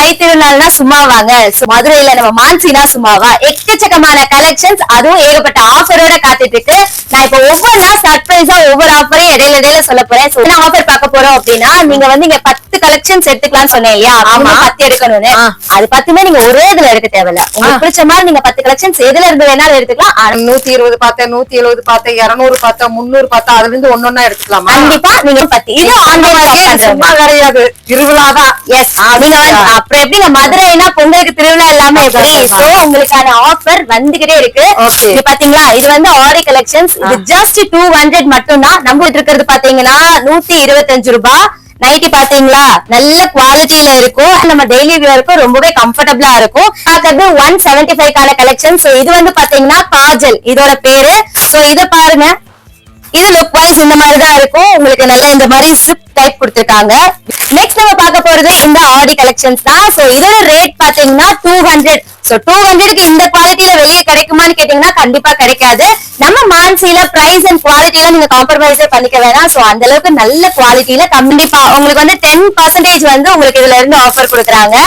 தை திருநாள்னா சும்மாவாங்க. மதுரையில நம்ம மான்சினா சும்மாவா, எக்கச்சக்கமான கலெக்ஷன்ஸ், அதுவும் ஏகப்பட்ட ஆஃபரோட காத்துட்டு இருக்கு. நான் இப்ப ஒவ்வொரு சர்ப்ரைஸா ஒவ்வொரு ஆஃபரையும் இடையில சொல்ல போறேன். என்ன ஆஃபர் பார்க்க போறோம் அப்படின்னா, நீங்க வந்து இங்க 10 கலெக்ஷன்ஸ் எடுத்துக்கலாம்னு சொன்னேன் இல்லையா, 10 எடுக்கணும்னு. அது 10மே நீங்க ஒரே இதுல எடுக்க தேவையில்ல. உங்களுக்கு பிடிச்ச மாதிரி நீங்க 10 கலெக்ஷன்ஸ் எதுல இருந்து வேணாலும் எடுத்துக்கலாம். 120 பார்த்தேன், 170 பார்த்தேன், 200 பார்த்தேன், 300 பார்த்தேன், அதுல இருந்து ஒன்னொன்னா எடுத்துக்கலாம். கண்டிப்பா நீங்க 10 இது ஆன்லைன் சும்மா கிடையாது, திருவிழாதான். எஸ், நீங்க அப்புறம் எப்படிங்க மதுரைனா பொங்கலுக்கு திருவிழா எல்லாமே எப்படி. சோ உங்களுக்கான ஆஃபர் வந்துகிட்டே இருக்கு. இது பாத்தீங்களா, இது வந்து ஆரி கலெக்ஷன்ஸ். இது ஜஸ்ட் 200 மட்டும் தான். நம்ம இருக்கிறது பாத்தீங்கன்னா 125 ரூபாய். நைட்டி பாத்தீங்களா, நல்ல குவாலிட்டியில இருக்கும். நம்ம டெய்லி வியருக்கும் ரொம்பவே கம்ஃபர்டபுளா இருக்கும். பாக்குறது 175 கான கலெக்ஷன். சோ இது வந்து பாத்தீங்கன்னா காஜல் இதோட பேரு. சோ இத பாருங்க, இது லுக் வைஸ் இந்த மாதிரி தான் இருக்கும். உங்களுக்கு நல்லா இந்த மாதிரி ஜிப் டைப் கொடுத்திருக்காங்க. நெக்ஸ்ட் நம்ம பார்க்க போறது இந்த ஆடி கலெக்ஷன்ஸ் தான். சோ இதோட ரேட் பாத்தீங்கன்னா 200. சோ 200க்கு இந்த குவாலிட்டியில வெளியே கிடைக்குமான்னு கேட்டீங்கன்னா கண்டிப்பா கிடைக்காது. நம்ம மான்சில பிரைஸ் அண்ட் குவாலிட்டில நீங்க காம்ப்ரமைஸ் பண்ணிக்க வேணாம். சோ அந்த அளவுக்கு நல்ல குவாலிட்டியில கண்டிப்பா உங்களுக்கு வந்து 10% வந்து உங்களுக்கு இதுல இருந்து ஆஃபர் கொடுக்குறாங்க.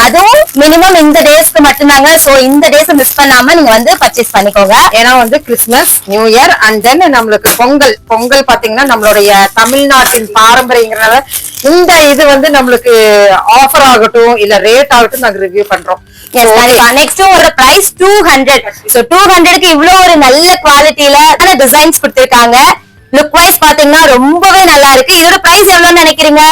அதுவும் மினிமம் இந்த டேஸ்க்கு மட்டும்தாங்க. சோ இந்த டேஸ் மிஸ் பண்ணாம நீங்க வந்து பர்ச்சேஸ் பண்ணிக்கோங்க. ஏன்னா வந்து Christmas, new year and then நம்மளுக்கு பொங்கல் பாத்தீங்கன்னா நம்மளுடைய தமிழ்நாட்டின் பாரம்பரியங்கிறனால இந்த இது வந்து நம்மளுக்கு ஆஃபர் ஆகட்டும் இல்ல ரேட் ஆகட்டும் நாங்க ரிவ்யூ பண்றோம். நெக்ஸ்ட் ஒரு பிரைஸ் 200. சோ 200க்கு இவ்வளவு ஒரு நல்ல குவாலிட்டியில டிசைன்ஸ் கொடுத்திருக்காங்க. லுக் வைஸ் பாத்தீங்கன்னா ரொம்பவே நல்லா இருக்கு. இதோட பிரைஸ் எவ்வளவுன்னு நினைக்கிறீங்க?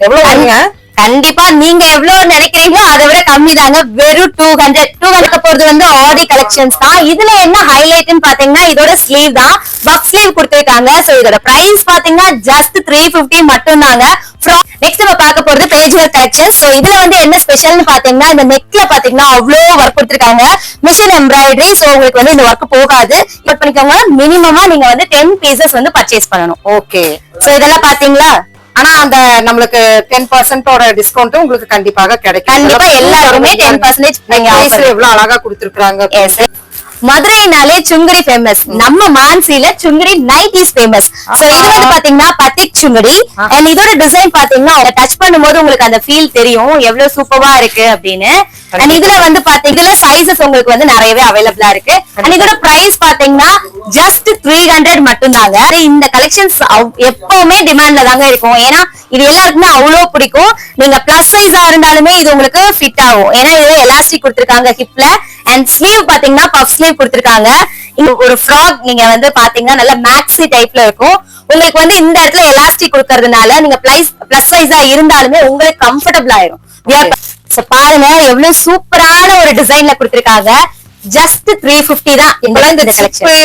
எவ்வளவு? கண்டிப்பா நீங்க எவ்வளவு நினைக்கிறீங்களோ அதை விட கம்மி தாங்க. வெறும் 200 போறது வந்து ஆடி கலெக்ஷன்ஸ் தான். இதுல என்ன ஹைலைட்னு பாத்தீங்கன்னா இதோட ஸ்லீவ் தான், பஃப் ஸ்லீவ் கொடுத்திருக்காங்க. சோ இதோட பிரைஸ் பாத்தீங்கன்னா ஜஸ்ட் 350 மட்டும் தாங்க. நெக்ஸ்ட் நம்ம பார்க்க போறது பேஜ் ஒர்க் கலெக்ஷன். சோ இதுல வந்து என்ன ஸ்பெஷல்னு பாத்தீங்கன்னா இந்த நெக்ல பாத்தீங்கன்னா அவ்வளவு ஒர்க் கொடுத்திருக்காங்க, மிஷின் எம்ப்ராய்டரி. சோ உங்களுக்கு வந்து இந்த ஒர்க் போகாது. நோட் பண்ணிக்கோங்க, மினிமமா நீங்க வந்து 10 பீசஸ் வந்து பர்ச்சேஸ் பண்ணணும். ஓகே. சோ இதெல்லாம் பாத்தீங்களா, ஆனா அந்த நம்மளுக்கு 10% டிஸ்கவுண்ட் உங்களுக்கு கண்டிப்பாக கிடைக்கும். கண்டிப்பா எல்லாருமே 10% எவ்வளவு அழகா கொடுத்திருக்காங்க. மதுரைனாலே சுங்குடி ஃபேமஸ். நம்ம மான்சில சுங்குடி நைட்டிஸ் ஃபேமஸ். சோ இது வந்து பாத்தீங்கன்னா பத்திக் சுங்குடி. அண்ட் இதோட டிசைன் பாத்தீங்கன்னா டச் பண்ணும்போது உங்களுக்கு அந்த ஃபீல் தெரியும் எவ்வளவு சூப்பரா இருக்கு அப்படின்னு. அண்ட் இதுல வந்து பாத்தீங்கன்னா சைசஸ் உங்களுக்கு வந்து நிறையவே அவைலபிளா இருக்கு. அண்ட் இதோட பிரைஸ் பாத்தீங்கன்னா ஜஸ்ட் 300 மட்டும் தாங்க. இந்த கலெக்ஷன்ஸ் எப்பவுமே டிமாண்ட்ல தாங்க இருக்கும். ஏன்னா இது எல்லாருக்குமே அவ்வளவு பிடிக்கும். நீங்க பிளஸ் சைஸா இருந்தாலுமே இது உங்களுக்கு ஃபிட் ஆகும். ஏன்னா இது எலாஸ்டிக் கொடுத்திருக்காங்க ஹிப்ல. அண்ட் ஸ்லீவ் பாத்தீங்கன்னா பஃப் ஸ்லீவ் கொடுத்திருக்காங்க. இங்க ஒரு ஃப்ராக் நீங்க வந்து பாத்தீங்கன்னா நல்ல மேக்ஸி டைப்ல இருக்கும். உங்களுக்கு வந்து இந்த இடத்துல எலாஸ்டிக் கொடுக்கறதுனால நீங்க பிளஸ் சைஸா இருந்தாலுமே உங்களுக்கு கம்ஃபர்டபிள் ஆயிரும். பாருங்க எவ்வளவு சூப்பரான ஒரு டிசைன்ல கொடுத்திருக்காங்க. ஜஸ்ட் 350 தான்.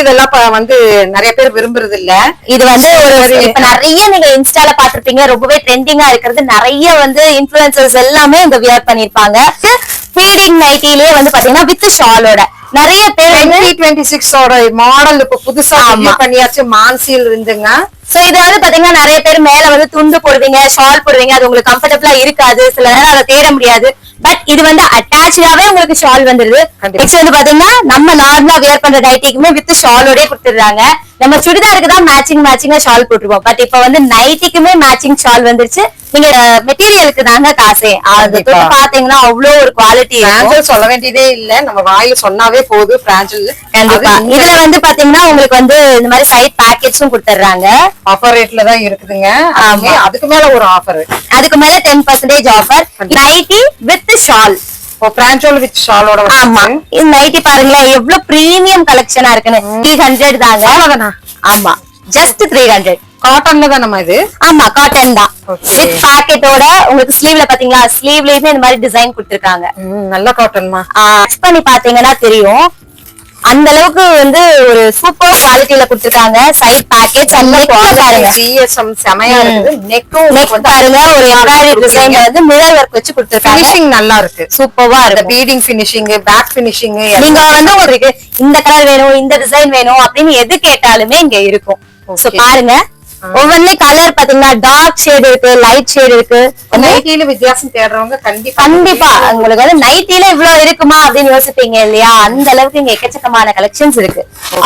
இதெல்லாம் வந்து நிறைய பேர் விரும்புறது இல்ல. இது வந்து ஒரு இப்ப நிறைய நீங்க இன்ஸ்டால பாத்திருப்பீங்க, ரொம்பவே ட்ரெண்டிங்கா இருக்கிறது. நிறைய வந்து இன்ஃபுளுசர்ஸ் எல்லாமே இந்த வியர் பண்ணிருப்பாங்க. ஃபீடிங் நைட்டிலேயே வந்து பாத்தீங்கன்னா வித் ஷாலோட நிறைய பேர் 2026 மாடல் இப்ப புதுசா பண்ணியாச்சு மான்சியில் இருந்துங்க. சோ இது வந்து பாத்தீங்கன்னா நிறைய பேர் மேல வந்து துண்டு போடுவீங்க, ஷால் போடுவீங்க, அது உங்களுக்கு கம்ஃபர்டபிளா இருக்காது. சில நேரம் அதை தேட முடியாது. பட் இது வந்து அட்டாச்சாவே உங்களுக்கு ஷால் வந்துருது. நெக்ஸ்ட் வந்து பாத்தீங்கன்னா நம்ம நார்மலா வியர் பண்ற நைட்டிக்குமே வித் ஷாலோடய கொடுத்துடுறாங்க. நம்ம சுடிதாருக்கு தான் மேட்சிங்கா ஷால் போட்டுருவோம். பட் இப்ப வந்து நைட்டிக்குமே மேட்சிங் ஷால் வந்துருச்சு. நீங்க மெட்டீரியலுக்கு தாங்க காசே. அது பாத்தீங்கன்னா அவ்வளவு ஒரு குவாலிட்டி சொல்ல வேண்டியதே இல்ல, நம்ம வாயில சொன்னாவே போதும். கண்டிப்பா இதுல வந்து பாத்தீங்கன்னா உங்களுக்கு வந்து இந்த மாதிரி சைட் பேக்கெட்ஸும் கொடுத்துறாங்க. ஆஃபர் ரேட்ல தான் இருக்குதுங்க. அதுக்கு மேல ஒரு ஆஃபர், அதுக்கு மேல 10% ஆஃபர். நைட்டி வித் ஷால், பிரான்சோல் வித் ஷாலோட. ஆமா, இந்த நைட்டி பாருங்களேன் எவ்வளவு பிரீமியம் கலெக்ஷனா இருக்குன்னு. 300 தாங்க. ஆமா, ஜஸ்ட் 300. காட்டன்ல தான் நம்ம இது. ஆமா, காட்டன் தான் வித் பாக்கெட்டோட. உங்களுக்கு ஸ்லீவ்ல பாத்தீங்களா, ஸ்லீவ்லயுமே இந்த மாதிரி டிசைன் கொடுத்திருக்காங்க. நல்ல காட்டன்மா. டச் பண்ணி பாத்தீங்கன்னா தெரியும் அந்த அளவுக்கு வந்து ஒரு சூப்பர் குவாலிட்டியில கொடுத்திருக்காங்க. சைட் பாக்கெட்ஸ் பாருங்க, ஜிஎஸ்எம் செமையா இருக்குது. நெக் பாருங்க ஒரு எம்ப்ராய்டரி டிசைன் வந்து மிரர் ஒர்க் வச்சு கொடுத்திருக்காங்க. ஃபினிஷிங் நல்லா இருக்கு, சூப்பரா இருக்கு. Beading finishing, back finishing. நீங்க வந்து உங்களுக்கு இந்த கலர் வேணும், இந்த டிசைன் வேணும் அப்படின்னு எது கேட்டாலுமே இங்க இருக்கும். சோ பாருங்க ஒவ்வொன்றுலயும் கலர் பாத்தீங்கன்னா டார்க் ஷேட் இருக்கு, லைட் ஷேட் இருக்கு. நைட்டில வித்தியாசம் தேடுறவங்க கண்டிப்பா உங்களுக்கு வந்து நைட்டில இவ்வளவு இருக்குமா அப்படின்னு யோசிப்பீங்க இல்லையா? அந்த அளவுக்கு இங்க எக்கச்சக்கமான கலெக்ஷன்ஸ் இருக்கு.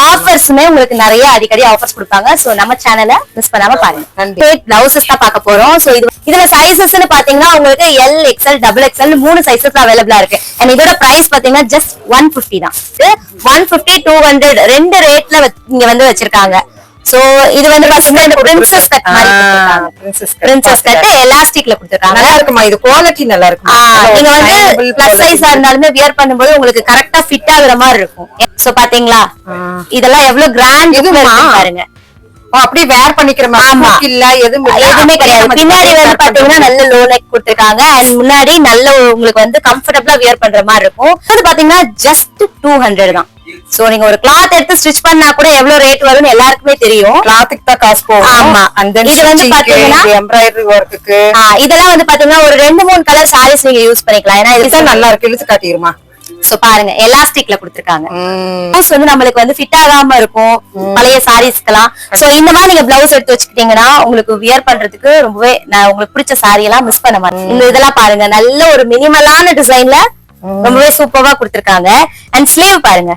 ஆஃபர்ஸ்மே உங்களுக்கு நிறைய அடிக்கடி ஆஃபர்ஸ் கொடுப்பாங்க. சோ நம்ம சேனலை மிஸ் பண்ணாம பாருங்க. பிளவுசஸ் தான் பார்க்க போறோம். சோ இதுல சைசஸ்ன்னு பாத்தீங்கன்னா உங்களுக்கு L, XL, double XL 3 sizes அவைலபிளா இருக்கு. அண்ட் இதோட பிரைஸ் பாத்தீங்கன்னா ஜஸ்ட் 150 தான். 150, 200 ரெண்டு ரேட்ல இங்க வந்து வச்சிருக்காங்க. சோ இது வந்து பாத்தீங்கன்னா பிரின்சஸ் கட் மாதிரி கொடுத்திருக்காங்க. பிரின்சஸ் கட் எலாஸ்டிக்ல கொடுத்திருக்காங்க. நல்லா இருக்குமா? இது குவாலிட்டி நல்லா இருக்குமா? நீங்க வந்து பிளஸ் சைஸா இருந்தாலுமே வியர் பண்ணும்போது உங்களுக்கு கரெக்டா ஃபிட் ஆகுற மாதிரி இருக்கும். சோ பாத்தீங்களா இதெல்லாம் எவ்வளவு கிராண்ட் பாருங்க. அப்படியே வேர் பண்ணிக்கிற மாதிரி இல்ல, எதுவுமே கிடையாது. பின்னாடி வந்து பாத்தீங்கன்னா நல்ல லோ நெக் கொடுத்திருக்காங்க. அண்ட் முன்னாடி நல்ல உங்களுக்கு வந்து கம்ஃபர்டபிளா வியர் பண்ற மாதிரி இருக்கும். அது பாத்தீங்கன்னா ஜஸ்ட் 200 தான். சோ நீங்க ஒரு கிளாத் எடுத்து ஸ்டிச் பண்ணா கூட எவ்வளவு ரேட் வரும்னு எல்லாருக்குமே தெரியும். கிளாத்துக்கு தான் காசு போகும். ஆமா. இது வந்து பாத்தீங்கன்னா எம்ப்ராய்டரி ஒர்க்குக்கு இதெல்லாம் வந்து பாத்தீங்கன்னா ஒரு 2-3 கலர் சாரீஸ் நீங்க யூஸ் பண்ணிக்கலாம். ஏன்னா இது நல்லா இருக்கு. இழுத்து காட்டிடுமா? சோ பாருங்க எலாஸ்டிக்ல கொடுத்திருக்காங்க. பிளவுஸ் வந்து நம்மளுக்கு வந்து ஃபிட் ஆகாம இருக்கும் பழைய சாரீஸ்க்கெல்லாம். சோ இந்த மாதிரி நீங்க பிளவுஸ் எடுத்து வச்சுக்கிட்டீங்கன்னா உங்களுக்கு வியர் பண்றதுக்கு ரொம்பவே உங்களுக்கு பிடிச்ச சாரி எல்லாம் மிஸ் பண்ண மாட்டேன். இந்த இதெல்லாம் பாருங்க நல்ல ஒரு மினிமலான டிசைன்ல ரொம்பவே சூப்பரா கொடுத்திருக்காங்க. அண்ட் ஸ்லீவ் பாருங்க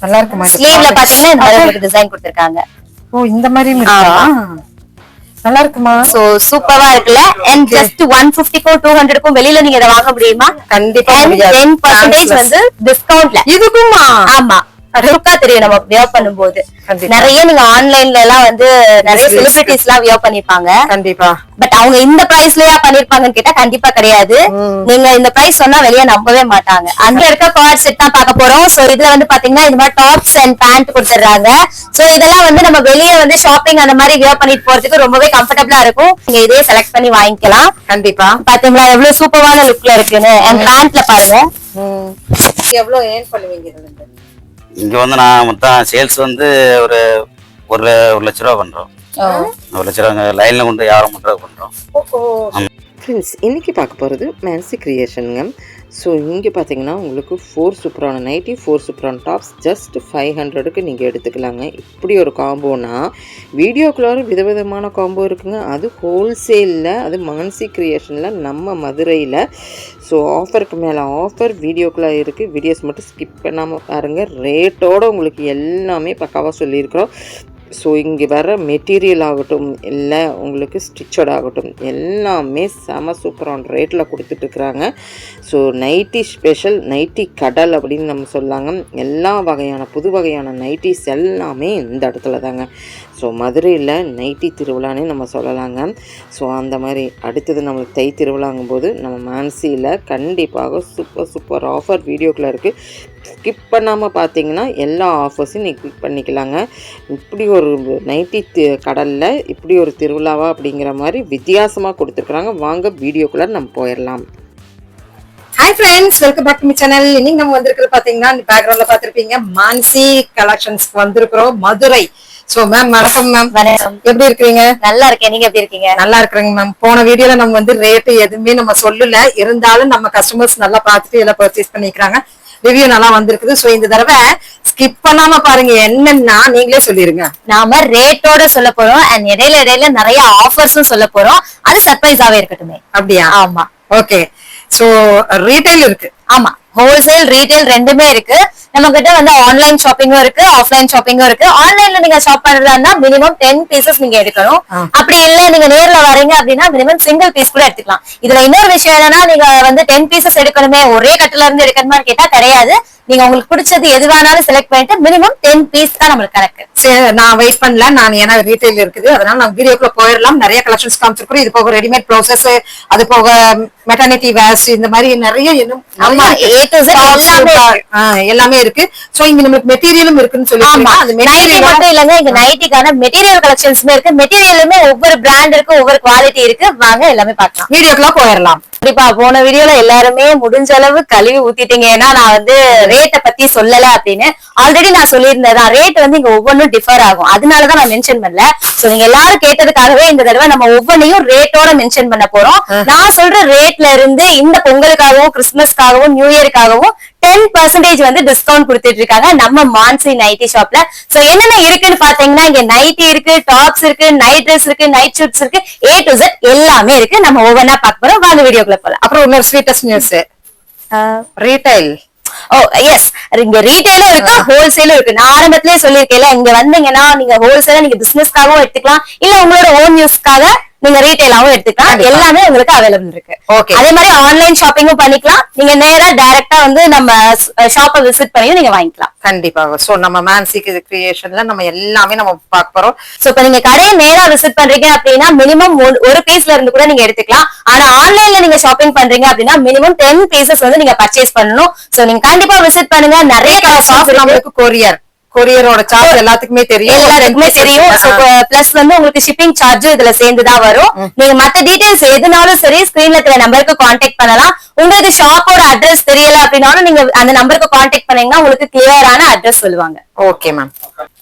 நல்லா இருக்குமா? ஸ்லீவ்ல பாத்தீங்கன்னா இந்த மாதிரி டிசைன் கொடுத்திருக்காங்க. ஓ இந்த மாதிரி நல்லா இருக்குமா? சோ சூப்பரா இருக்குல்ல. அண்ட் ஜஸ்ட் 150க்கும் 200க்கும் வெளியில நீங்க இதை வாங்க முடியுமா? கண்டிப்பா 10% வந்து டிஸ்கவுண்ட்ல. இதுக்குமா? ஆமா லுக்கா தெரியும் நம்ம வியர் பண்ணும்போது. நிறைய நீங்க ஆன்லைன்ல எல்லாம் வந்து நிறைய செலிபிரிட்டிஸ் எல்லாம் வியர் பண்ணிருப்பாங்க. கண்டிப்பா. பட் அவங்க இந்த பிரைஸ்லயா பண்ணிருப்பாங்கன்னு கேட்டா கண்டிப்பா கிடையாது. நீங்க இந்த பிரைஸ் சொன்னா வெளியே நம்பவே மாட்டாங்க. அங்க இருக்க கார்ட் செட் தான் பார்க்க போறோம். சோ இதுல வந்து பாத்தீங்கன்னா இந்த மாதிரி டாப்ஸ் அண்ட் பேண்ட் கொடுத்துறாங்க. சோ இதெல்லாம் வந்து நம்ம வெளியே வந்து ஷாப்பிங் அந்த மாதிரி வியர் பண்ணிட்டு போறதுக்கு ரொம்பவே கம்ஃபர்டபுளா இருக்கும். நீங்க இதே செலக்ட் பண்ணி வாங்கிக்கலாம். கண்டிப்பா. பாத்தீங்களா எவ்வளவு சூப்பரான லுக்ல இருக்குன்னு. அண்ட் பேண்ட்ல பாருங்க எவ்வளவு ஏர்ன் பண்ணுவீங்க இதுல? இங்க வந்து நான் மொத்தம் சேல்ஸ் வந்து ஒரு 1 லட்ச ரூபா பண்றோம். 1 லட்ச ரூபா லைன்ல கொண்டு வியாபாரம் பண்றோம். ஃப்ரெண்ட்ஸ் இன்றைக்கி பார்க்க போகிறது மேன்சி கிரியேஷனுங்க. ஸோ இங்கே பார்த்தீங்கன்னா உங்களுக்கு 4 சூப்பரான நைட்டி, 4 சூப்பரான டாப்ஸ் ஜஸ்ட் 500க்கு நீங்கள் எடுத்துக்கலாங்க. இப்படி ஒரு காம்போனா வீடியோக்குள்ளார விதவிதமான காம்போ இருக்குங்க. அது ஹோல்சேலில், அது மான்சி கிரியேஷனில் நம்ம மதுரையில். ஸோ ஆஃபருக்கு மேலே ஆஃபர் வீடியோக்குள்ளே இருக்குது. வீடியோஸ் மட்டும் ஸ்கிப் பண்ணாமல் பாருங்கள். ரேட்டோடு உங்களுக்கு எல்லாமே பக்காவாக சொல்லியிருக்கிறோம். ஸோ இங்கே வர மெட்டீரியல் ஆகட்டும் இல்லை உங்களுக்கு ஸ்டிச்சட் ஆகட்டும் எல்லாமே செம சூப்பரான ரேட்டில் கொடுத்துட்ருக்குறாங்க. ஸோ நைட்டி ஸ்பெஷல், நைட்டி கடல் அப்படின்னு நம்ம சொல்லாங்க. எல்லா வகையான புது வகையான நைட்டிஸ் எல்லாமே இந்த இடத்துல தாங்க. ஸோ மதுரையில் நைட்டி திருவிழானே நம்ம சொல்லலாங்க. ஸோ அந்த மாதிரி அடுத்தது நம்மளுக்கு தை திருவிழாங்கும்போது நம்ம மான்சியில் கண்டிப்பாக சூப்பர் ஆஃபர் வீடியோக்குள்ளே இருக்குது. ஸ்கிப் பண்ணாமல் பார்த்தீங்கன்னா எல்லா ஆஃபர்ஸையும் நீங்கள் கிளிக் பண்ணிக்கலாங்க. இப்படி ஒரு நைட்டி கடலில் இப்படி ஒரு திருவிழாவா அப்படிங்கிற மாதிரி வித்தியாசமாக கொடுத்துருக்குறாங்க. வாங்க வீடியோக்குள்ளே நம்ம போயிடலாம். Hi friends, welcome back to my channel. இன்னைக்கு நம்ம வந்திருக்கிறது பாத்தீங்கன்னா பேக்ரவுண்ட்ல பாத்திருப்பீங்க மான்சி கலெக்ஷன்ஸ்க்கு வந்திருக்கிறோம் மதுரை. சோ மேம் வணக்கம் மேம். வணக்கம். எப்படி இருக்கீங்க? நல்லா இருக்கேன். நீங்க எப்படி இருக்கீங்க? நல்லா இருக்கிறேங்க மேம். போன வீடியோல நம்ம வந்து ரேட்டு எதுவுமே நம்ம சொல்லல, இருந்தாலும் நம்ம கஸ்டமர்ஸ் நல்லா பார்த்துட்டு எல்லாம் பர்ச்சேஸ் பண்ணிக்கிறாங்க. ரிவ்யூ நல்லா வந்திருக்குது. சோ இந்த தடவை ஸ்கிப் பண்ணாம பாருங்க. என்னன்னா நீங்களே சொல்லிருங்க. நாம ரேட்டோட சொல்ல போறோம் அண்ட் இடையில நிறைய ஆஃபர்ஸும் சொல்ல போறோம். அது சர்ப்ரைஸாவே இருக்கட்டுமே. அப்படியா? ஆமா. ஓகே. சோ ரீட்டைல் இருக்கு. ஆமா, ஹோல்சேல் ரீட்டைல் ரெண்டுமே இருக்கு. நம்ம கிட்ட வந்து ஆன்லைன் ஷாப்பிங்கும் இருக்கு, ஆஃப்லைன் ஷாப்பிங்கும் இருக்கு. ஆன்லைன்ல நீங்க ஷாப் பண்றதா மினிமம் 10 பீசஸ் நீங்க எடுக்கணும். அப்படி இல்ல நீங்க நேர்ல வரீங்க அப்படின்னா மினிமம் சிங்கிள் பீஸ் கூட எடுத்துக்கலாம். இதுல இன்னொரு விஷயம் என்னன்னா நீங்க வந்து 10 பீசஸ் எடுக்கணுமே ஒரே கட்டுல இருந்து எடுக்கணுமா கேட்டா கிடையாது. நீங்க உங்களுக்கு பிடிச்சது எது வேணாலும் செலக்ட் பண்ணிட்டு மினிமம் 10 பீஸ் தான் நம்மளுக்கு கணக்கு. நான் வெயிட் பண்ணல. நான் ஏன்னா ரீட்டைல் இருக்குது, அதனால நான் வீடியோக்குள்ள போயிடலாம். நிறைய கலெக்ஷன்ஸ் காமிச்சிருக்கோம். இது போக ரெடிமேட் ப்ளவுசஸ், அது போக மெட்டர்னிட்டி வேர்ஸ், இந்த மாதிரி நிறைய எல்லாமே இருக்கு. சோ இங்க நமக்கு மெட்டீரியலும் இருக்குன்னு சொல்லி நைட்டி மட்டும் இல்லங்க, இங்க நைட்டிக்கான மெட்டீரியல் கலெக்ஷன்ஸ்மே இருக்கு. மெட்டீரியலுமே ஒவ்வொரு பிராண்ட் இருக்கு, ஒவ்வொரு குவாலிட்டி இருக்கு. வாங்க எல்லாமே பார்க்கலாம். வீடியோக்குள்ள போயிடலாம். கண்டிப்பா போன வீடியோல எல்லாருமே முடிஞ்ச அளவு கழுவி ஊத்திட்டீங்க. ஏன்னா நான் வந்து ரேட்டை பத்தி சொல்லல அப்படின்னு ஆல்ரெடி நான் சொல்லியிருந்தேன். ரேட் வந்து இங்க ஒவ்வொன்றும் டிஃபர் ஆகும், அதனாலதான் நான் மென்ஷன் பண்ணல. சோ நீங்க எல்லாரும் கேட்டதுக்காகவே இந்த தடவை நம்ம ஒவ்வொன்றையும் ரேட்டோட மென்ஷன் பண்ண போறோம். நான் சொல்ற ரேட்ல இருந்து இந்த பொங்கலுக்காகவும் கிறிஸ்துமஸ்க்காகவும் நியூ இயருக்காகவும் 10% வந்து டிஸ்கவுண்ட் கொடுத்துட்டு இருக்காங்க நம்ம மான்சி நைட்டி ஷாப்ல. சோ என்னென்ன இருக்குன்னு பாத்தீங்கன்னா இங்க நைட்டி இருக்கு, டாப்ஸ் இருக்கு, நைட் ட்ரெஸ் இருக்கு, நைட் ஷூட்ஸ் இருக்கு, A to Z எல்லாமே இருக்கு. நம்ம ஒவ்வொன்னா பார்க்க போறோம். வாங்க வீடியோக்குள்ள போலாம். அப்புறம் இன்னொரு ஸ்வீட்டஸ்ட் நியூஸ், ரீட்டைல். ஓ எஸ், இங்க ரீட்டைலும் இருக்கு, ஹோல்சேலும் இருக்கு. நான் ஆரம்பத்திலேயே சொல்லியிருக்கேன்ல, இங்க வந்தீங்கன்னா நீங்க ஹோல்சேலா நீங்க பிசினஸ்க்காகவும் எடுத்துக்கலாம், இல்ல உங்களோட ஓன் யூஸ்க்காக நீங்க ரீட்டைலாவும் எடுத்துக்கலாம். எல்லாமே உங்களுக்கு அவைலபிள் இருக்கு. ஓகே. அதே மாதிரி ஆன்லைன் ஷாப்பிங்கும் பண்ணிக்கலாம். நீங்க நேரா டைரக்டா வந்து நம்ம ஷாப்பை விசிட் பண்ணியும் நீங்க வாங்கிக்கலாம். கண்டிப்பாக. சோ நம்ம மான்சி கிரியேஷன்ல நம்ம எல்லாமே நம்ம பார்க்க போறோம். சோ இப்ப நீங்க கடையை நேரா விசிட் பண்றீங்க அப்படின்னா மினிமம் ஒரு பீஸ்ல இருந்து கூட நீங்க எடுத்துக்கலாம். ஆனா ஆன்லைன்ல நீங்க ஷாப்பிங் பண்றீங்க அப்படின்னா மினிமம் 10 பீசஸ் வந்து நீங்க பர்ச்சேஸ் பண்ணணும். சோ நீங்க கண்டிப்பா விசிட் பண்ணுங்க. நிறைய நம்மளுக்கு கொரியரோட சார்ஜ் எல்லாத்துக்குமே தெரியும். பிளஸ் வந்து உங்களுக்கு ஷிப்பிங் சார்ஜ் இதுல சேர்ந்துதான் வரும். நீங்க மத்த டீடைல்ஸ் எதுனாலும் சரி ஸ்கிரீன்ல இருக்கிற நம்பருக்கு கான்டாக்ட் பண்ணலாம். உங்களுக்கு ஷாப்போட அட்ரஸ் தெரியல அப்படின்னாலும் நீங்க அந்த நம்பருக்கு கான்டாக்ட் பண்ணீங்கன்னா உங்களுக்கு கிளியரான அட்ரஸ் சொல்லுவாங்க. Okay ma'am.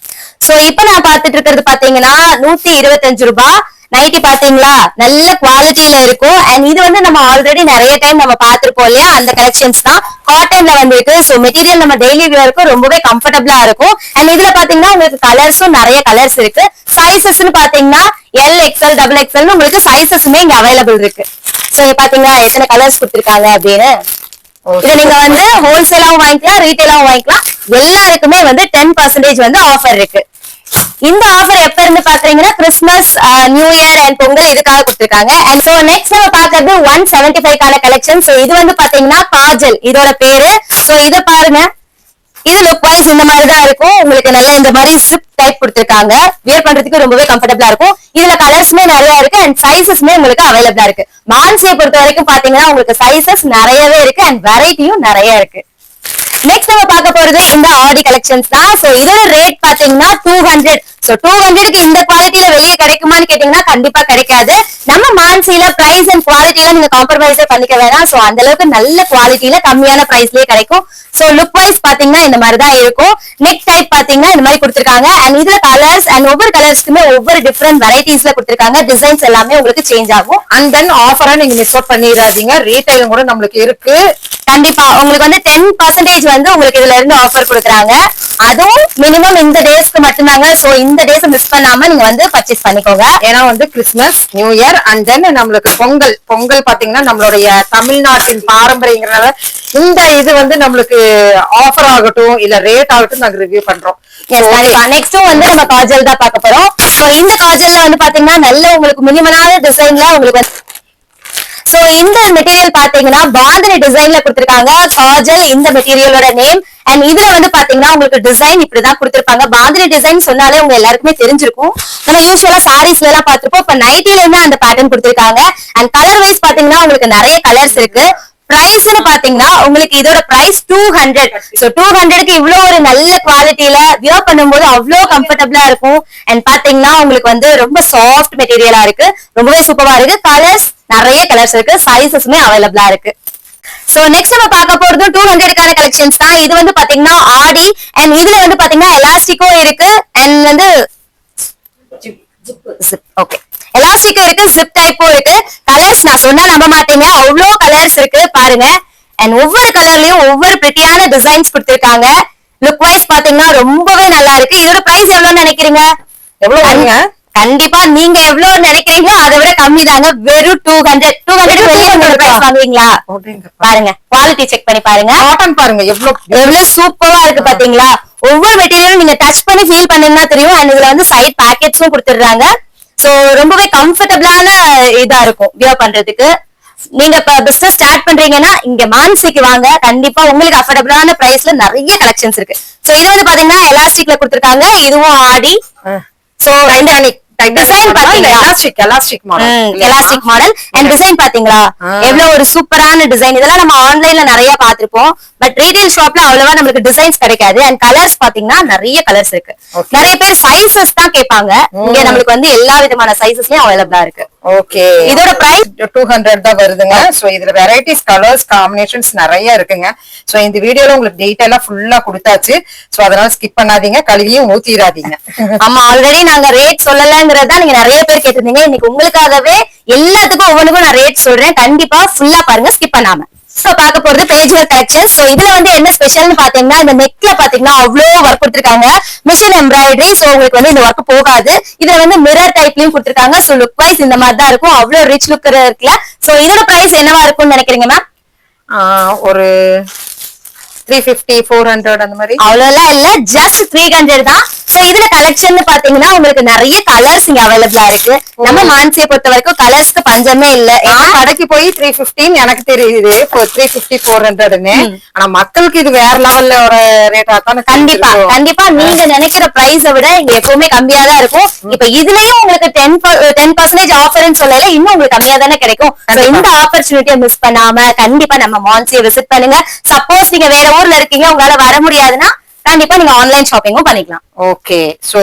சோ இப்ப நான் பாத்துட்டு இருக்கிறது பாத்தீங்கன்னா 125 ரூபாய் நைட்டி. பாத்தீங்களா, நல்ல குவாலிட்டியில இருக்கும். அண்ட் இது வந்து நம்ம ஆல்ரெடி நிறைய டைம் நம்ம பாத்துருப்போம் இல்லையா, அந்த கலெக்ஷன்ஸ் தான். காட்டன்ல வந்திருக்கு. சோ மெட்டீரியல் நம்ம டெய்லி வியருக்கு ரொம்பவே கம்ஃபர்டபுளா இருக்கும். அண்ட் இதுல பாத்தீங்கன்னா உங்களுக்கு கலர்ஸும் நிறைய கலர்ஸ் இருக்கு. சைசஸ்ன்னு பாத்தீங்கன்னா LXL, XXL உங்களுக்கு சைசஸுமே இங்க அவைலபிள் இருக்கு. சோ பாத்தீங்களா எத்தனை கலர்ஸ் கொடுத்திருக்காங்க அப்படின்னு. இதை நீங்க வந்து ஹோல்சேலாவும் வாங்கிக்கலாம், ரீட்டைலாவும் வாங்கிக்கலாம். எல்லாருக்குமே வந்து 10% வந்து ஆஃபர் இருக்கு. இந்த ஆஃபர் எப்ப இருந்து பாக்குறீங்கன்னா Christmas, new year and Pongal இதுக்காக கொடுத்திருக்காங்க. அண்ட் சோ நெக்ஸ்ட் நம்ம பாக்குறது 175 கான கலெக்ஷன். சோ இது வந்து பாத்தீங்கன்னா காஜல் இதோட பேரு. சோ இத பாருங்க, இது லுக் வைஸ் இந்த மாதிரி தான் இருக்கும். உங்களுக்கு நல்லா இந்த மாதிரி ஸ்ட்ரிப் டைப் கொடுத்திருக்காங்க. வியர் பண்றதுக்கு ரொம்பவே கம்ஃபர்டபுளா இருக்கும். இதுல கலர்ஸ்மே நிறைய இருக்கு அண்ட் சைசஸ்மே உங்களுக்கு அவைலபிளா இருக்கு. மான்சியை பொறுத்த வரைக்கும் பாத்தீங்கன்னா உங்களுக்கு சைசஸ் நிறையவே இருக்கு அண்ட் வெரைட்டியும் நிறைய இருக்கு. நெக்ஸ்ட் நம்ம பார்க்க போறது இந்த ஆடி கலெக்ஷன்ஸ் தான். சோ இதோட ரேட் பாத்தீங்கன்னா 200. சோ 200க்கு இந்த குவாலிட்டியில வெளியே கிடைக்குமான்னு கேட்டீங்கன்னா கண்டிப்பா கிடைக்காது. நம்ம மான்சில பிரைஸ் அண்ட் குவாலிட்டில நீங்க காம்ப்ரமைஸே பண்ணிக்க வேணாம். சோ அந்த அளவுக்கு நல்ல குவாலிட்டியில கம்மியான பிரைஸ்லயே கிடைக்கும். சோ லுக் வைஸ் பாத்தீங்கன்னா இந்த மாதிரி தான் இருக்கும். நெக் டைப் பாத்தீங்கன்னா இந்த மாதிரி கொடுத்திருக்காங்க. அண்ட் இதுல கலர்ஸ் அண்ட் ஒவ்வொரு கலர்ஸ்க்குமே ஒவ்வொரு டிஃபரெண்ட் வெரைட்டிஸ்ல கொடுத்திருக்காங்க. டிசைன்ஸ் எல்லாமே உங்களுக்கு சேஞ்ச் ஆகும். அண்ட் தென் ஆஃபரா நீங்க மிஸ் அவுட் பண்ணிடாதீங்க. ரீட்டைலும் கூட நம்மளுக்கு இருக்கு. கண்டிப்பா உங்களுக்கு வந்து 10% வந்து உங்களுக்கு இதுல இருந்து ஆஃபர் கொடுக்குறாங்க. அதுவும் மினிமம் இந்த டேஸ்க்கு மட்டும்தாங்க. சோ இந்த டேஸ் மிஸ் பண்ணாம நீங்க வந்து பர்ச்சேஸ் பண்ணிக்கோங்க. ஏன்னா வந்து Christmas, new year and then நம்மளுக்கு பொங்கல் பாத்தீங்கன்னா நம்மளுடைய தமிழ்நாட்டின் பாரம்பரியங்கிறனால இந்த இது வந்து நம்மளுக்கு ஆஃபர் ஆகட்டும் இல்ல ரேட் ஆகட்டும் நாங்க ரிவ்யூ பண்றோம். நெக்ஸ்டும் வந்து நம்ம காஜல் தான் பார்க்க போறோம். சோ இந்த காஜல்ல வந்து பாத்தீங்கன்னா நல்ல உங்களுக்கு மினிமலான டிசைன்ல உங்களுக்கு சோ இந்த மெட்டீரியல் பாத்தீங்கன்னா பாந்தினி டிசைன்ல கொடுத்திருக்காங்க. காஜல் இந்த மெட்டீரியலோட நேம். அண்ட் இதுல வந்து பாத்தீங்கன்னா உங்களுக்கு டிசைன் இப்படிதான் கொடுத்திருப்பாங்க. பாந்தினி டிசைன் சொன்னாலே உங்க எல்லாருக்குமே தெரிஞ்சிருக்கும். நம்ம யூஸ்வலா சாரீஸ்ல எல்லாம் பாத்துருப்போம். இப்ப நைட்டில இருந்து அந்த பேட்டர்ன் கொடுத்திருக்காங்க. அண்ட் கலர் வைஸ் பாத்தீங்கன்னா உங்களுக்கு நிறைய கலர்ஸ் இருக்கு. பிரைஸ்னு பாத்தீங்கன்னா உங்களுக்கு இதோட பிரைஸ் 200. சோ 200க்கு இவ்வளவு ஒரு நல்ல குவாலிட்டியில வியர் பண்ணும்போது அவ்வளவு கம்ஃபர்டபுளா இருக்கும். அண்ட் பாத்தீங்கன்னா உங்களுக்கு வந்து ரொம்ப சாஃப்ட் மெட்டீரியலா இருக்கு. ரொம்பவே சூப்பரா இருக்கு. கலர்ஸ் நிறைய கலர்ஸ் இருக்கு. சைசஸ்மே அவைலபிளா இருக்கு. சோ நெக்ஸ்ட் நம்ம பார்க்க போறது 200க்கான கலெக்ஷன்ஸ் தான். இது வந்து பாத்தீங்கன்னா ஆடி அண்ட் இதுல வந்து பாத்தீங்கன்னா எலாஸ்டிக்கும் இருக்கு அண்ட் வந்து ஓகே எலாஸ்டிக்கும் இருக்கு, ஜிப் டைப்பும் இருக்கு. கலர்ஸ் நான் சொன்னா நம்ப மாட்டீங்க, அவ்வளோ கலர்ஸ் இருக்கு பாருங்க. அண்ட் ஒவ்வொரு கலர்லயும் ஒவ்வொரு பிரிட்டியான டிசைன்ஸ் கொடுத்திருக்காங்க. லுக் வைஸ் பாத்தீங்கன்னா ரொம்பவே நல்லா இருக்கு. இதோட பிரைஸ் எவ்வளவுன்னு நினைக்கிறீங்க? எவ்வளவு? கண்டிப்பா நீங்க எவ்வளவு நினைக்கிறீங்களோ அதை விட கம்மி தாங்க. வெறும் 200 பிரைஸ் வாங்குவீங்களா? பாருங்க, குவாலிட்டி செக் பண்ணி பாருங்க. காட்டன் பாருங்க எவ்வளவு சூப்பரா இருக்கு பாத்தீங்களா. ஒவ்வொரு மெட்டீரியலும் நீங்க டச் பண்ணி ஃபீல் பண்ணீங்கன்னா தெரியும். அண்ட் இதுல வந்து சைட் பாக்கெட்ஸும் கொடுத்துடுறாங்க. சோ ரொம்பவே கம்ஃபர்டபுளான இதா இருக்கும் வியர் பண்றதுக்கு. நீங்க இப்ப பிசினஸ் ஸ்டார்ட் பண்றீங்கன்னா இங்க மான்சிக்கு வாங்க. கண்டிப்பா உங்களுக்கு அஃபோர்டபுளான பிரைஸ்ல நிறைய கலெக்ஷன்ஸ் இருக்கு. சோ இது வந்து பாத்தீங்கன்னா எலாஸ்டிக்ல கொடுத்திருக்காங்க. இதுவும் ஆடி. சோ டிசைன் பாத்தீங்களா, எலாஸ்டிக் மாடல் அண்ட் டிசைன் பாத்தீங்களா எவ்வளவு ஒரு சூப்பரான டிசைன். இதெல்லாம் நம்ம ஆன்லைன்ல நிறைய பாத்திருப்போம். பட் ரீட்டைல் ஷாப்ல அவ்வளவா நமக்கு டிசைன்ஸ் கிடைக்காது. அண்ட் கலர்ஸ் பாத்தீங்கன்னா நிறைய கலர்ஸ் இருக்கு. நிறைய பேர் சைசஸ் தான் கேட்பாங்க. இங்க நம்மளுக்கு வந்து எல்லா விதமான சைசஸ்லயும் அவைலபிளா இருக்கு. ஓகே, இதோட பிரைஸ் 200 தான் வருதுங்க. சோ இதுல வெரைட்டிஸ், கலர்ஸ், காம்பினேஷன்ஸ் நிறைய இருக்குங்க. சோ இந்த வீடியோல உங்களுக்கு டீடைலா ஃபுல்லா கொடுத்தாச்சு. சோ அதனால ஸ்கிப் பண்ணாதீங்க, கழுவியும் ஊத்திராதீங்க. ஆமா, ஆல்ரெடி நாங்க ரேட் சொல்லலங்கிறதா நீங்க நிறைய பேர் கேட்டிருந்தீங்க. இன்னைக்கு உங்களுக்காகவே எல்லாத்துக்கும் ஒவ்வொன்றுக்கும் நான் ரேட் சொல்றேன். கண்டிப்பா ஃபுல்லா பாருங்க, ஸ்கிப் பண்ணாம. பார்க்க போறது பேஜ் ஒர்க் கலெக்ஷன். சோ இதுல வந்து என்ன ஸ்பெஷல்னு பாத்தீங்கன்னா இந்த நெக்ல பாத்தீங்கன்னா அவ்வளவு ஒர்க் கொடுத்திருக்காங்க, மிஷின் எம்ப்ராய்டரி. சோ உங்களுக்கு வந்து இந்த ஒர்க் போகாது. இதுல வந்து மிரர் டைப்லயும் கொடுத்திருக்காங்க. சோ லுக் வைஸ் இந்த மாதிரி தான் இருக்கும், அவ்வளவு ரிச் லுக் இருக்குல்ல. சோ இதோட பிரைஸ் என்னவா இருக்கும்னு நினைக்கிறீங்க மேம்? ஒரு 350 400 அந்த மாதிரி. அவ்வளவுலாம் இல்ல, ஜஸ்ட் 300 தான். சோ இதுல கலெக்ஷன் பாத்தீங்கன்னா உங்களுக்கு நிறைய கலர்ஸ் இங்க அவைலபிளா இருக்கு. நம்ம மான்சியை பொறுத்த வரைக்கும் கலர்ஸ்க்கு பஞ்சமே இல்ல. நான் கடைக்கு போய் 315 எனக்கு தெரியுது 350 400ன்னு. ஆனா மக்களுக்கு இது வேற லெவல்ல ஒரு ரேட்டா தானே. கண்டிப்பா கண்டிப்பா நீங்க நினைக்கிற பிரைஸ விட இங்க எப்பவுமே கம்மியா தான் இருக்கும். இப்ப இதுலயும் உங்களுக்கு 10% ஆஃபர்னு சொல்லல, இன்னும் உங்களுக்கு கம்மியா தானே கிடைக்கும். So இந்த ஆப்பர்ச்சுனிட்டியை மிஸ் பண்ணாம கண்டிப்பா நம்ம மான்சியை விசிட் பண்ணுங்க. சப்போஸ் நீங்க வேற ஊர்ல இருக்கீங்க, உங்களால வர முடியாதுன்னா கண்டிப்பா நீங்க ஆன்லைன் ஷாப்பிங்கும் பண்ணிக்கலாம். ஓகே. சோ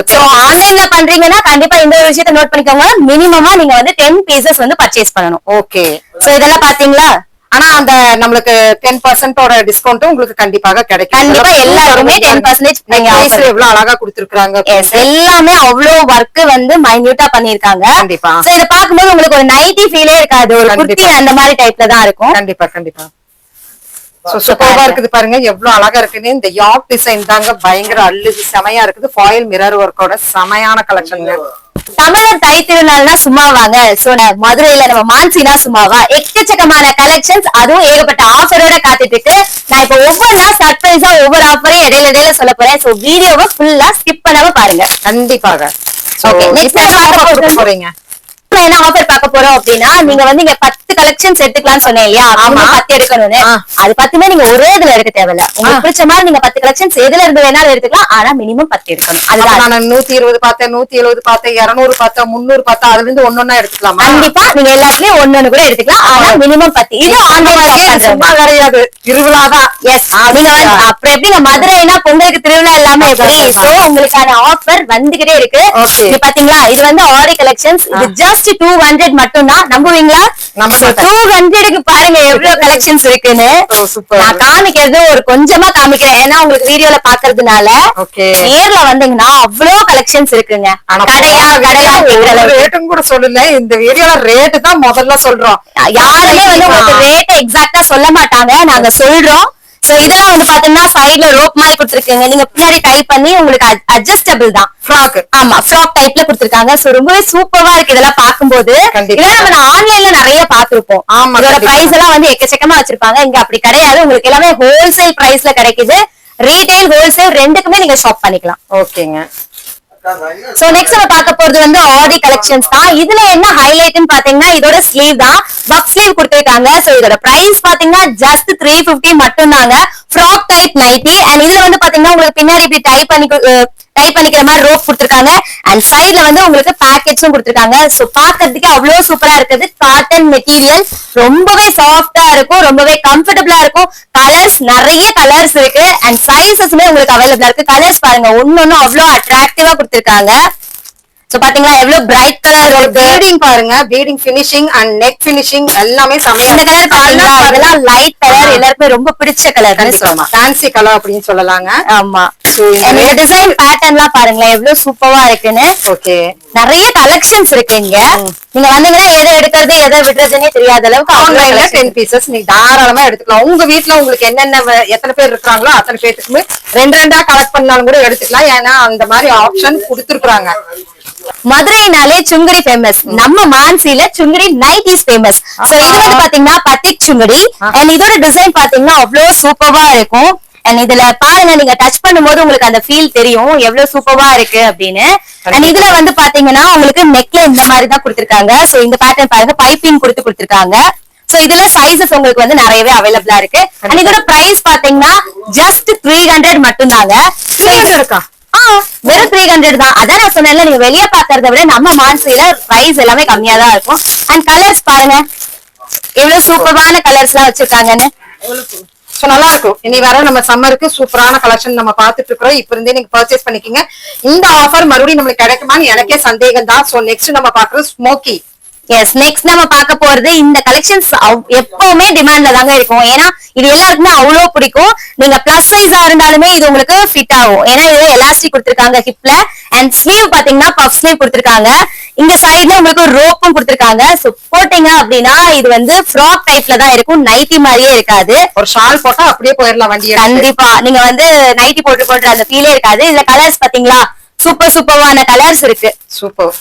ஆன்லைன்ல பண்றீங்கன்னா கண்டிப்பா இந்த ஒரு விஷயத்தை நோட் பண்ணிக்கோங்க, மினிமமா நீங்க வந்து 10 பீசஸ் வந்து பர்ச்சேஸ் பண்ணணும். ஓகே. சோ இதெல்லாம் பாத்தீங்களா, ஆனா அந்த நம்மளுக்கு 10% டிஸ்கவுண்ட் உங்களுக்கு கண்டிப்பாக கிடைக்கும். கண்டிப்பா எல்லாருமே 10% நீங்க offer. எவ்வளவு அழகா கொடுத்திருக்காங்க. Yes, எல்லாமே அவ்வளவு ஒர்க் வந்து மைன்யூட்டா பண்ணிருக்காங்க. கண்டிப்பா. சோ இத பாக்கும்போது உங்களுக்கு ஒரு நைட்டி ஃபீலே இருக்காது, ஒரு குர்த்தி அந்த மாதிரி டைப்ல தான் இருக்கும். கண்டிப்பா கண்டிப்பா. சூப்பரா இருக்குது பாருங்க, எவ்வளவு அழகா இருக்குன்னு. இந்த யாக் டிசைன் தாங்க பயங்கர அள்ளுது, செமையா இருக்குது. ஃபாயில் மிரர் ஒர்க்கோட செமையான கலெக்ஷன். தமிழர் தை திருநாள்னா சும்மாவாங்க. சோ மதுரையில நம்ம மான்சினா சும்மாவா, எக்கச்சக்கமான கலெக்ஷன்ஸ், அதுவும் ஏகப்பட்ட ஆஃபரோட காத்துட்டு இருக்கு. நான் இப்ப ஒவ்வொன்றா சர்ப்ரைஸா ஒவ்வொரு ஆஃபரையும் இடையில இடையில சொல்ல போறேன். சோ வீடியோவை ஃபுல்லா ஸ்கிப் பண்ணாம பாருங்க. கண்டிப்பாக. ஓகே, நெக்ஸ்ட் பார்க்க போறீங்க என்ன ஆஃபர் பார்க்க போறோம் அப்படின்னா, நீங்க வந்து இங்க 10 கலெக்ஷன்ஸ் எடுத்துக்கலாம்னு சொன்னேன் இல்லையா, 10 எடுக்கணும்னு. அது 10மே நீங்க ஒரே இதுல எடுக்க தேவையில்ல. உங்களுக்கு பிடிச்ச மாதிரி நீங்க 10 கலெக்ஷன்ஸ் எதுல இருந்து வேணாலும் எடுத்துக்கலாம். ஆனா மினிமம் 10 எடுக்கணும். அதுதான் நான் 120 பார்த்தேன், 170 பார்த்தேன், 200 பார்த்தேன், 300 பார்த்தேன். அதுல இருந்து ஒன்னொன்னா எடுத்துக்கலாமா? கண்டிப்பா நீங்க எல்லாத்துலயும் ஒண்ணு கூட எடுத்துக்கலாம். ஆனா மினிமம் 10. இது ஆன்லைன் சும்மா கிடையாது, திருவிழாதான். எஸ், நீங்க வந்து அப்புறம் எப்படிங்க மதுரைனா பொங்கலுக்கு திருவிழா எல்லாமே எப்படி. சோ உங்களுக்கான ஆஃபர் வந்துகிட்டே இருக்கு. இது பாத்தீங்களா, இது வந்து ஆரி கலெக்ஷன்ஸ். இது ஜஸ்ட் 200 மட்டும் தான். நம்புவீங்களா? 200க்கு பாருங்க எவ்வளவு கலெக்ஷன்ஸ் இருக்குன்னு. நான் காமிக்கிறது ஒரு கொஞ்சமா காமிக்கிறேன், ஏன்னா உங்களுக்கு வீடியோல பாக்குறதுனால. நேர்ல வந்தீங்கன்னா அவ்வளவு கலெக்ஷன்ஸ் இருக்குங்க. கடையா கடலா ரேட்டும் கூட சொல்லல. இந்த வீடியோல ரேட்டு தான் முதல்ல சொல்றோம். யாருமே வந்து உங்களுக்கு ரேட் எக்ஸாக்ட்டா சொல்ல மாட்டாங்க, நாங்க சொல்றோம். சோ இதெல்லாம் வந்து பாத்தீங்கன்னா சைடுல ரோப் மாதிரி கொடுத்திருக்கீங்க, நீங்க பின்னாடி டைப் பண்ணி உங்களுக்கு அட்ஜஸ்டபிள் தான். ஃப்ராக். ஆமா, ஃப்ராக் டைப்ல கொடுத்திருக்காங்க. சோ ரொம்பவே சூப்பரா இருக்கு இதெல்லாம் பாக்கும்போது. இதெல்லாம் நம்ம ஆன்லைன்ல நிறைய பாத்துருப்போம். இதோட பிரைஸ் எல்லாம் வந்து எக்கச்சக்கமா வச்சிருப்பாங்க. இங்க அப்படி கிடையாது, உங்களுக்கு எல்லாமே ஹோல்சேல் பிரைஸ்ல கிடைக்குது. ரீட்டைல் ஹோல்சேல் ரெண்டுக்குமே நீங்க ஷாப் பண்ணிக்கலாம். ஓகேங்க. சோ நெக்ஸ்ட் நம்ம பார்க்க போறது வந்து ஆடி கலெக்ஷன்ஸ் தான். இதுல என்ன ஹைலைட்னு பாத்தீங்கன்னா இதோட ஸ்லீவ் தான், பஃப் ஸ்லீவ் கொடுத்திருக்காங்க. சோ இதோட பிரைஸ் பாத்தீங்கன்னா ஜஸ்ட் 350 மட்டும் தாங்க. Frock type nightie. அண்ட் இதுல வந்து பாத்தீங்கன்னா உங்களுக்கு பின்னாடி இப்படி டைப் பண்ணிக்கிற மாதிரி ரோப் கொடுத்திருக்காங்க. அண்ட் சைடுல வந்து உங்களுக்கு பாக்கெட்ஸும் கொடுத்திருக்காங்க. சோ பாக்குறதுக்கு அவ்வளவு சூப்பரா இருக்குது. காட்டன் மெட்டீரியல், ரொம்பவே சாஃப்டா இருக்கும், ரொம்பவே கம்ஃபர்டபுளா இருக்கும். கலர்ஸ் நிறைய கலர்ஸ் இருக்கு. அண்ட் சைசஸ்மே உங்களுக்கு அவைலபிளா இருக்கு. கலர்ஸ் பாருங்க, ஒன்னொன்னு அவ்வளவு அட்ராக்டிவா கொடுத்திருக்காங்க. சோ பாத்தீங்களா எவ்வளவு பிரைட் கலர் இருக்கு. பீடிங் பாருங்க, feeding finishing and neck finishing எல்லாமே செமையா. இந்த கலர் பாத்தீங்களா, இதெல்லாம் லைட் கலர், எல்லாருக்குமே ரொம்ப பிடிச்ச கலர்னு சொல்லலாம். ஃபேன்சி கலர் அப்படின்னு சொல்லலாங்க. ஆமா, இந்த டிசைன் பேட்டர்ன்லாம் பாருங்களேன் எவ்வளவு சூப்பரா இருக்குன்னு. ஓகே, நிறைய கலெக்ஷன்ஸ் இருக்கு இங்க. நீங்க வந்தீங்கன்னா எதை எடுக்கிறது எதை விடுறதுன்னே தெரியாத அளவுக்கு ஆன்லைன்ல 10 பீசஸ் நீங்க தாராளமா எடுத்துக்கலாம். உங்க வீட்டுல உங்களுக்கு என்னென்ன எத்தனை பேர் இருக்காங்களோ அத்தனை பேருக்கு ரெண்டா கலெக்ட் பண்ணாலும் கூட எடுத்துக்கலாம். ஏன்னா அந்த மாதிரி ஆப்ஷன் கொடுத்துருக்காங்க. மதுரைனாலே சுங்குடி ஃபேமஸ், நம்ம மான்சில சுங்குடி நைட்டிஸ் ஃபேமஸ். சோ இது வந்து பாத்தீங்கன்னா பட்டிக் சுங்குடி. அண்ட் இதோட டிசைன் பாத்தீங்கன்னா அவ்வளவு சூப்பரா இருக்கும். அண்ட் இதுல பாருங்க, நீங்க டச் பண்ணும்போது உங்களுக்கு அந்த ஃபீல் தெரியும் எவ்வளவு சூப்பரா இருக்கு அப்படின்னு. அண்ட் இதுல வந்து பாத்தீங்கன்னா உங்களுக்கு நெக்ல இந்த மாதிரி தான் கொடுத்திருக்காங்க. சோ இந்த பேட்டர்ன் பாருங்க, பைப்பிங் கொடுத்திருக்காங்க. சோ இதுல சைசஸ் உங்களுக்கு வந்து நிறையவே அவைலபிளா இருக்கு. அண்ட் இதோட பிரைஸ் பாத்தீங்கன்னா ஜஸ்ட் 300 மட்டும் தாங்க. 300 இருக்கா? வெறும் 300 தான். அதான் நான் சொன்னேன்ல, நீங்க வெளியே பாக்குறத விட நம்ம மான்சில பிரைஸ் எல்லாமே கம்மியா தான் இருக்கும். அண்ட் கலர்ஸ் பாருங்க எவ்வளவு சூப்பரான கலர்ஸ் எல்லாம் வச்சிருக்காங்கன்னு. சோ நல்லா இருக்கும். இனி வர நம்ம சம்மருக்கு சூப்பரான கலெக்ஷன் நம்ம பாத்துட்டு இருக்கிறோம். இப்ப இருந்தே நீங்க பர்ச்சேஸ் பண்ணிக்கீங்க. இந்த ஆஃபர் மறுபடியும் நம்மளுக்கு கிடைக்குமான்னு எனக்கே சந்தேகம் தான். சோ நெக்ஸ்ட் நம்ம பாக்குறது ஸ்மோக்கி. எஸ் நெக்ஸ்ட் நம்ம பார்க்க போறது இந்த கலெக்ஷன்ஸ் எப்பவுமே டிமாண்ட்ல தாங்க இருக்கும். ஏன்னா இது எல்லாருக்குமே அவ்வளவு பிடிக்கும். நீங்க பிளஸ் சைஸா இருந்தாலுமே இது உங்களுக்கு ஃபிட் ஆகும். ஏன்னா இது எலாஸ்டிக் கொடுத்திருக்காங்க ஹிப்ல, அண்ட் ஸ்லீவ் பாத்தீங்கன்னா பஃப் ஸ்லீவ் கொடுத்திருக்காங்க. இங்க சைடுல உங்களுக்கு ரோப்பும் கொடுத்திருக்காங்க. சோ போட்டீங்க அப்படின்னா இது வந்து ஃப்ராக் டைப்ல தான் இருக்கும், நைட்டி மாதிரியே இருக்காது. ஒரு ஷால் போட்டா அப்படியே போயிடலாம் வண்டி. கண்டிப்பா நீங்க வந்து நைட்டி போட்டு அந்த ஃபீலே இருக்காது. இதுல கலர்ஸ் பாத்தீங்களா, சூப்பரான கலர்ஸ் இருக்கு. சூப்பர்.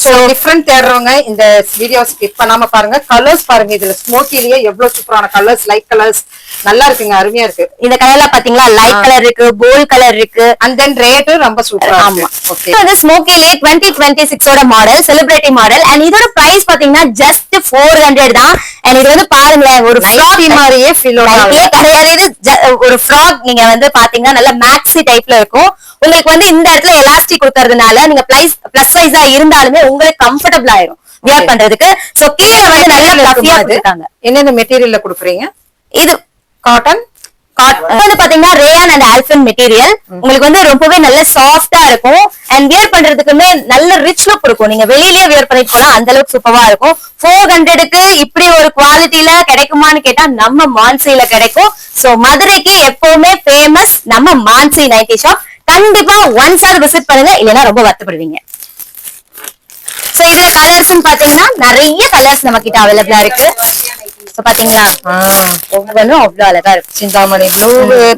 சோ டிஃபரெண்ட் தேடுறவங்க இந்த வீடியோ ஸ்கிப் பண்ணாம பாருங்க. கலர்ஸ் பாருங்க, இதுல ஸ்மோக்கிலேயே எவ்வளவு சூப்பரான கலர்ஸ், லைட் கலர்ஸ் நல்லா இருக்குங்க, அருமையா இருக்கு. இந்த கலர்ல பாத்தீங்களா லைட் கலர் இருக்கு, போல் கலர் இருக்கு, அண்ட் தென் ரேட் ரொம்ப சூப்பரா இருக்கு. ஓகே, இது ஸ்மோக்கிலே 2026 ஓட மாடல், செலிபிரிட்டி மாடல். அண்ட் இதோட பிரைஸ் பாத்தீங்கன்னா ஜஸ்ட் 400 தான். அண்ட் இது வந்து பாருங்களேன், ஒரு ஃப்ராக் மாதிரியே ஃபீல் கிடையாது. இது ஒரு ஃப்ராக் நீங்க வந்து பாத்தீங்கன்னா நல்ல மேக்ஸி டைப்ல இருக்கும். உங்களுக்கு வந்து இந்த இடத்துல எலாஸ்டிக் கொடுக்கறதுனால நீங்க பிளஸ் சைஸா இருந்தாலுமே உங்களுக்கு கம்ஃபர்டபிள் ஆயிரும் வியர் பண்றதுக்கு. சோ கீழே வந்து நல்லா ஃப்ளஃபியா கொடுத்திருக்காங்க. என்னென்ன மெட்டீரியல்ல கொடுக்குறீங்க? இது காட்டன் வந்து பாத்தீங்கன்னா ரேயான் அண்ட் ஆல்ஃபன் மெட்டீரியல். உங்களுக்கு வந்து ரொம்பவே நல்ல சாஃப்டா இருக்கும். அண்ட் வியர் பண்றதுக்குமே நல்ல ரிச் லுக் இருக்கும். நீங்க வெளியிலேயே வியர் பண்ணிட்டு போனா அந்த அளவுக்கு சூப்பரா இருக்கும். 400க்கு இப்படி ஒரு குவாலிட்டியில கிடைக்குமான்னு கேட்டா நம்ம மான்சில கிடைக்கும். சோ மதுரைக்கு எப்பவுமே ஃபேமஸ் நம்ம மான்சி நைட்டி ஷாப். கண்டிப்பா ஒன்ஸ் ஆர் விசிட் பண்ணுங்க, இல்லைன்னா ரொம்ப வருத்தப்படுவீங்க. சோ இதுல கலர்ஸ் பாத்தீங்கன்னா நிறைய கலர்ஸ் நம்ம கிட்ட அவைலபிளா இருக்கு. சோ பாத்தீங்களா ஒவ்வொன்றும் அவ்வளவு அழகா இருக்கு. Chintamani blue,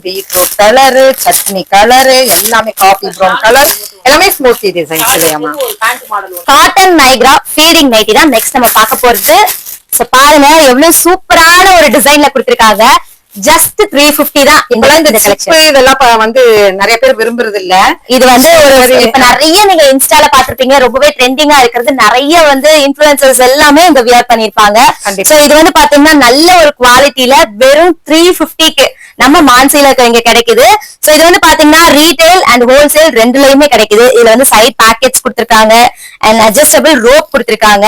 beetroot colour, chutney colour, எல்லாமே காபி ப்ரௌன் கலர், எல்லாமே ஸ்மோக்கி டிசைன்ஸ் இல்லையாமா? காட்டன் நைக்ரா ஃபீடிங் நைட்டி தான் நெக்ஸ்ட் நம்ம பார்க்க போறது. சோ பாருங்க எவ்வளவு சூப்பரான ஒரு டிசைன்ல கொடுத்திருக்காங்க. ஜஸ்ட் 350 தான். இந்த கலெக்ஷன் இதெல்லாம் வந்து நிறைய பேர் விரும்புறது இல்ல. இது வந்து ஒரு இப்ப நிறைய நீங்க இன்ஸ்டால பாத்திருப்பீங்க, ரொம்பவே ட்ரெண்டிங்கா இருக்கிறது. நிறைய வந்து இன்ஃபுளுசர்ஸ் எல்லாமே இந்த வியர் பண்ணிருப்பாங்க. சோ இது வந்து பாத்தீங்கன்னா நல்ல ஒரு குவாலிட்டியில வெறும் 350க்கு நம்ம மான்சில இங்க கிடைக்குது. சோ இது வந்து பாத்தீங்கன்னா ரீட்டைல் அண்ட் ஹோல்சேல் ரெண்டுலயுமே கிடைக்குது. இதுல வந்து சைட் பேக்கெட்ஸ் கொடுத்திருக்காங்க அண்ட் அட்ஜஸ்டபிள் ரோப் கொடுத்திருக்காங்க.